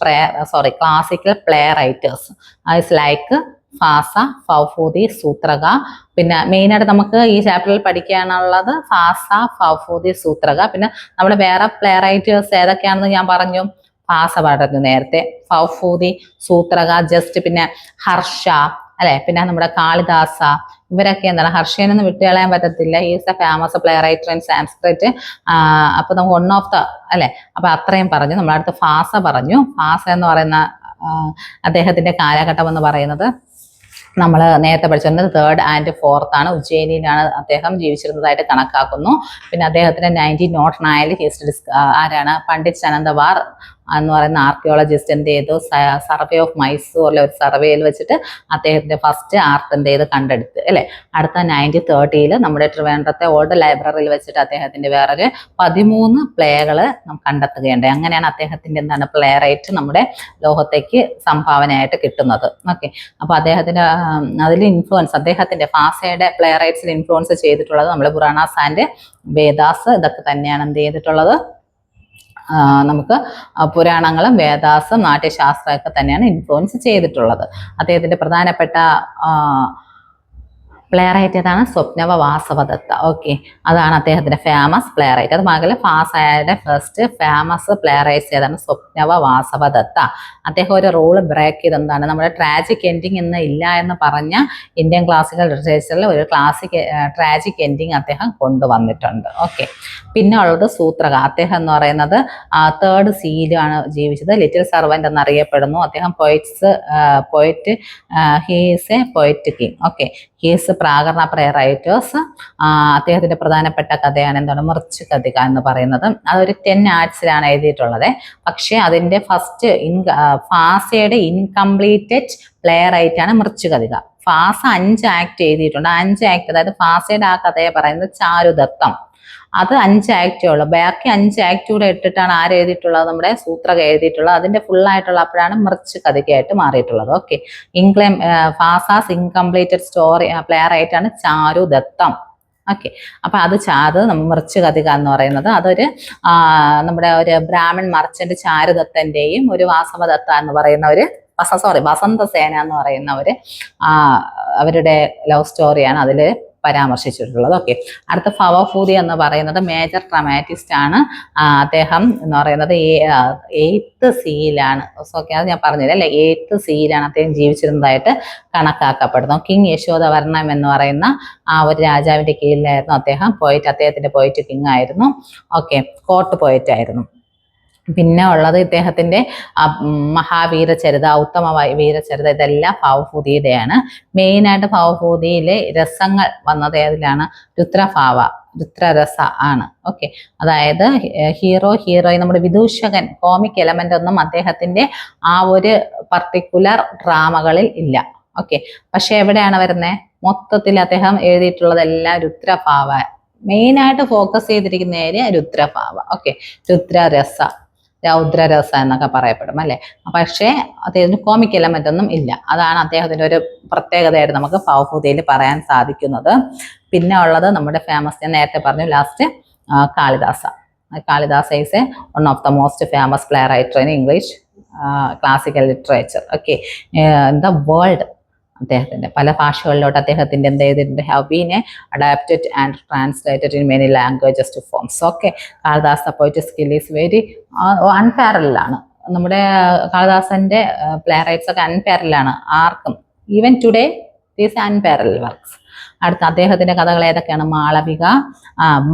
classical play writers like Bhasa, Bhavabhuti, Shudraka. പിന്നെ മെയിനായിട്ട് നമുക്ക് ഈ ചാപ്റ്ററിൽ പഠിക്കാനുള്ളത് ഫാസ, ഫൗഫൂദി, സൂത്രക. പിന്നെ നമ്മൾ വേറെ പ്ലേ റൈറ്റേഴ്സ് ഏതൊക്കെയാണെന്ന് ഞാൻ പറഞ്ഞു, ഫാസ പറഞ്ഞു നേരത്തെ, ഫൗഫൂദി, സൂത്രക ജസ്റ്റ്, പിന്നെ ഹർഷ അല്ലെ, പിന്നെ നമ്മുടെ കാളിദാസ, ഇവരൊക്കെ എന്താണ്, ഹർഷേനൊന്നും വിട്ടുകളയാൻ പറ്റത്തില്ല. Is a famous play writer in Sanskrit. അപ്പൊ നമുക്ക് വൺ ഓഫ് ദ അല്ലെ, അപ്പൊ അത്രയും പറഞ്ഞു. നമ്മളടുത്ത് ഫാസ പറഞ്ഞു. ഫാസ എന്ന് പറയുന്ന അദ്ദേഹത്തിന്റെ കാലഘട്ടം എന്ന് പറയുന്നത് നമ്മൾ നേരത്തെ പഠിച്ചിട്ടുണ്ട് 3rd and 4th ആണ്. ഉജ്ജയിനിയിലാണ് അദ്ദേഹം ജീവിച്ചിരുന്നതായിട്ട് കണക്കാക്കുന്നു. പിന്നെ അദ്ദേഹത്തിന്റെ 1909 ആരാണ്, പണ്ഡിറ്റ് അനന്തവാർ എന്ന് പറയുന്ന ആർക്കിയോളജിസ്റ്റ് എന്ത് ചെയ്തു, സർവേ ഓഫ് മൈസൂറിലെ ഒരു സർവേയിൽ വെച്ചിട്ട് അദ്ദേഹത്തിന്റെ ഫസ്റ്റ് ആർട്ട് എന്ത് ചെയ്ത് കണ്ടെടുത്ത് അല്ലെ. അടുത്ത 1930 നമ്മുടെ ട്രിവാൻഡ്രത്തെ ഓൾഡ് ലൈബ്രറിയിൽ വെച്ചിട്ട് അദ്ദേഹത്തിന്റെ വേറൊരു 13 പ്ലേകൾ കണ്ടെത്തുകയുണ്ടായി. അങ്ങനെയാണ് അദ്ദേഹത്തിന്റെ എന്താണ് പ്ലേ റൈറ്റ് നമ്മുടെ ലോകത്തേക്ക് സംഭാവനയായിട്ട് കിട്ടുന്നത്. ഓക്കെ, അപ്പൊ അദ്ദേഹത്തിന്റെ അതിൽ ഇൻഫ്ലുവൻസ്, അദ്ദേഹത്തിന്റെ ഫാസയുടെ പ്ലേ റൈറ്റ്സിൽ ഇൻഫ്ലുവൻസ് ചെയ്തിട്ടുള്ളത് നമ്മുടെ പുരാണാസ് ആൻഡ് വേദാസ്. ഇതൊക്കെ തന്നെയാണ് എന്ത് ചെയ്തിട്ടുള്ളത്, നമുക്ക് പുരാണങ്ങളും വേദാസും നാട്യശാസ്ത്രമൊക്കെ തന്നെയാണ് ഇൻഫ്ലുവൻസ് ചെയ്തിട്ടുള്ളത്. അദ്ദേഹത്തിന്റെ പ്രധാനപ്പെട്ട പ്ലേ റൈറ്റ് ഏതാണ്? സ്വപ്നവ വാസവദത്ത. ഓക്കെ, അതാണ് അദ്ദേഹത്തിന്റെ ഫേമസ് പ്ലേ റൈറ്റ്. അത് മാത്രമല്ല ഫാസയുടെ ഫസ്റ്റ് ഫേമസ് പ്ലേ റൈറ്റ്സ് ഏതാണ്? സ്വപ്നവ വാസവദത്ത. അദ്ദേഹം ഒരു റൂള് ബ്രേക്ക് ചെയ്ത് എന്താണ്, നമ്മുടെ ട്രാജിക് എൻഡിങ് ഇന്ന് ഇല്ല എന്ന് പറഞ്ഞ ഇന്ത്യൻ ക്ലാസിക്കൽ ലിറ്ററേച്ചറിൽ ഒരു ട്രാജിക് എൻഡിങ് അദ്ദേഹം കൊണ്ടുവന്നിട്ടുണ്ട്. ഓക്കെ, പിന്നെ ഉള്ളത് സൂത്രക. അദ്ദേഹം എന്ന് പറയുന്നത് 3rd സീലാണ് ജീവിച്ചത്. ലിറ്റിൽ സർവന്റ് എന്നറിയപ്പെടുന്നു. അദ്ദേഹം poet he's a poet king. Okay, he's Prakarana writers. അദ്ദേഹത്തിന്റെ പ്രധാനപ്പെട്ട കഥയാണ് എന്താണ്? മൃച്ചു കഥിക എന്ന് പറയുന്നത്. അതൊരു 10 ആർട്സിലാണ് എഴുതിയിട്ടുള്ളത്. പക്ഷെ അതിന്റെ ഫസ്റ്റ് ഫാസയുടെ ഇൻകംപ്ലീറ്റഡ് പ്ലേ റൈറ്റ് ആണ് മൃച്ചു കഥിക. ഫാസ 5 ആക്ട് എഴുതിയിട്ടുണ്ട്. 5 ആക്ട്, അതായത് ഫാസയുടെ ആ കഥയെ പറയുന്നത് ചാരുദത്തം. അത് 5 ആക്റ്റേ ഉള്ളൂ. ബാക്കി 5 ആക്ട് കൂടെ ഇട്ടിട്ടാണ് ആര് എഴുതിയിട്ടുള്ളത്? നമ്മുടെ സൂത്രക എഴുതിയിട്ടുള്ളത്. അതിന്റെ ഫുൾ ആയിട്ടുള്ള അപ്പോഴാണ് മൃച്ചു കഥയ്ക്കായിട്ട് മാറിയിട്ടുള്ളത്. Okay, Bhasa's incompleted story play write ആണ് ചാരുദത്തം. ഓക്കെ, അപ്പൊ അത് മൃച്ചു കഥിക എന്ന് പറയുന്നത് അതൊരു നമ്മുടെ ഒരു ബ്രാഹ്മൺ മർച്ചന്റ് ചാരുദത്തന്റെയും ഒരു വാസവദത്ത എന്ന് പറയുന്ന ഒരു വസന്തസേന എന്ന് പറയുന്നവര് അവരുടെ ലവ് സ്റ്റോറിയാണ് അതിൽ പരാമർശിച്ചിട്ടുള്ളത്. ഓക്കെ, അടുത്ത ഫവഫൂതി എന്ന് പറയുന്നത് മേജർ ഡ്രാമാറ്റിസ്റ്റ് ആണ്. അദ്ദേഹം എന്ന് പറയുന്നത് 8th സീലാണ്. ഓക്കെ, അത് ഞാൻ പറഞ്ഞില്ല അല്ലെ, 8th സീലാണ് അദ്ദേഹം ജീവിച്ചിരുന്നതായിട്ട് കണക്കാക്കപ്പെടുന്നു. കിങ് യശോധവർണം എന്ന് പറയുന്ന ആ ഒരു രാജാവിന്റെ കീഴിലായിരുന്നു അദ്ദേഹം അദ്ദേഹത്തിന്റെ പോയിറ്റ് കിങ് ആയിരുന്നു. ഓക്കെ, കോർട്ട് പോയിറ്റ് ആയിരുന്നു. പിന്നെ ഉള്ളത് ഇദ്ദേഹത്തിന്റെ മഹാവീരചരിത, ഉത്തമ വീരചരിത, ഇതെല്ലാം ഭവഭൂതിയുടെയാണ്. മെയിനായിട്ട് ഭവഭൂതിയിലെ രസങ്ങൾ വന്നത് ഏതിലാണ്? രുദ്രരസ ആണ്. ഓക്കെ, അതായത് ഹീറോയിൻ നമ്മുടെ വിദൂഷകൻ കോമിക് എലമെന്റ് ഒന്നും അദ്ദേഹത്തിന്റെ ആ ഒരു പർട്ടിക്കുലർ ഡ്രാമകളിൽ ഇല്ല. ഓക്കെ, പക്ഷെ എവിടെയാണ് വരുന്നത്? മൊത്തത്തിൽ അദ്ദേഹം എഴുതിയിട്ടുള്ളതെല്ലാം രുദ്രഭാവ, മെയിനായിട്ട് ഫോക്കസ് ചെയ്തിരിക്കുന്ന ഏരിയ രുദ്രഭാവ. ഓക്കെ, രൗദ്രരസ എന്നൊക്കെ പറയപ്പെടും അല്ലെ. പക്ഷേ അദ്ദേഹത്തിന് കോമിക് എലമെന്റ് ഒന്നും ഇല്ല. അതാണ് അദ്ദേഹത്തിന്റെ ഒരു പ്രത്യേകതയായിട്ട് നമുക്ക് ഭവഭൂതിയിൽ പറയാൻ സാധിക്കുന്നത്. പിന്നെ ഉള്ളത് നമ്മുടെ ഫേമസ്, ഞാൻ നേരത്തെ പറഞ്ഞു last, Kalidasa is a one of the most famous play writer in English classical literature. Okay, in the world. അദ്ദേഹത്തിന്റെ പല ഭാഷകളിലോട്ട് അദ്ദേഹത്തിന്റെ എന്ത് ചെയ്തിട്ടുണ്ട്? Have been adapted and translated in many languages to forms. Okay, Kalidasa poet skill is very അൺപാരലാണ്. നമ്മുടെ കാളിദാസന്റെ play rights ഒക്കെ അൺപാരലാണ്. ആർക്കും even today these അൺപാരൽ works. അടുത്ത അദ്ദേഹത്തിന്റെ കഥകൾ ഏതൊക്കെയാണ്?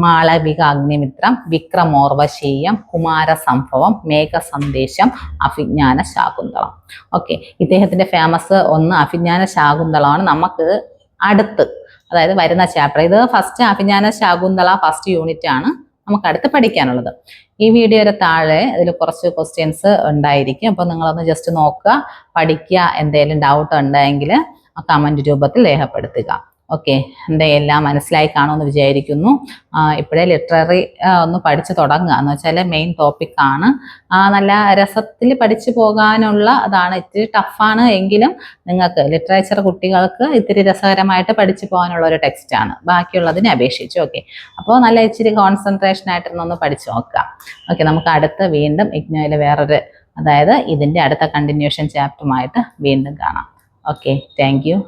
മാളവിക അഗ്നിമിത്രം, വിക്രമോർവശീയം, കുമാരസംഭവം, മേഘസന്ദേശം, അഭിജ്ഞാന ശാകുന്തളം. ഓക്കെ, ഇദ്ദേഹത്തിന്റെ ഫേമസ് ഒന്ന് അഭിജ്ഞാന ശാകുന്തളമാണ്. നമുക്ക് അടുത്ത്, അതായത് വരുന്ന ചാപ്റ്റർ, ഇത് first Abhijnana Shakunthala first unit ആണ് നമുക്ക് അടുത്ത് പഠിക്കാനുള്ളത്. ഈ വീഡിയോയുടെ താഴെ ഇതിൽ കുറച്ച് ക്വസ്റ്റ്യൻസ് ഉണ്ടായിരിക്കും. അപ്പോൾ നിങ്ങളൊന്ന് ജസ്റ്റ് നോക്കുക, പഠിക്കുക. എന്തെങ്കിലും ഡൗട്ട് ഉണ്ടെങ്കിൽ കമന്റ് രൂപത്തിൽ രേഖപ്പെടുത്തുക. ഓക്കെ, എല്ലാം മനസ്സിലായി കാണുമെന്ന് വിചാരിക്കുന്നു. ഇപ്പോഴേ ലിറ്റററി ഒന്ന് പഠിച്ചു തുടങ്ങുക എന്ന് വെച്ചാൽ മെയിൻ ടോപ്പിക്കാണ്. നല്ല രസത്തിൽ പഠിച്ചു പോകാനുള്ള അതാണ്. ഇത്തിരി ടഫാണ് എങ്കിലും നിങ്ങൾക്ക് ലിറ്ററേച്ചർ കുട്ടികൾക്ക് ഇത്തിരി രസകരമായിട്ട് പഠിച്ചു പോകാനുള്ള ഒരു ടെക്സ്റ്റാണ് ബാക്കിയുള്ളതിനെ അപേക്ഷിച്ച്. ഓക്കെ, അപ്പോൾ നല്ല ഇച്ചിരി കോൺസെൻട്രേഷൻ ആയിട്ടൊന്ന് പഠിച്ചു നോക്കുക. ഓക്കെ, നമുക്ക് അടുത്ത് വീണ്ടും ഇഗ്നോയിലെ വേറൊരു, അതായത് ഇതിൻ്റെ അടുത്ത കണ്ടിന്യൂഷൻ ചാപ്റ്ററുമായിട്ട് വീണ്ടും കാണാം. Okay, thank you.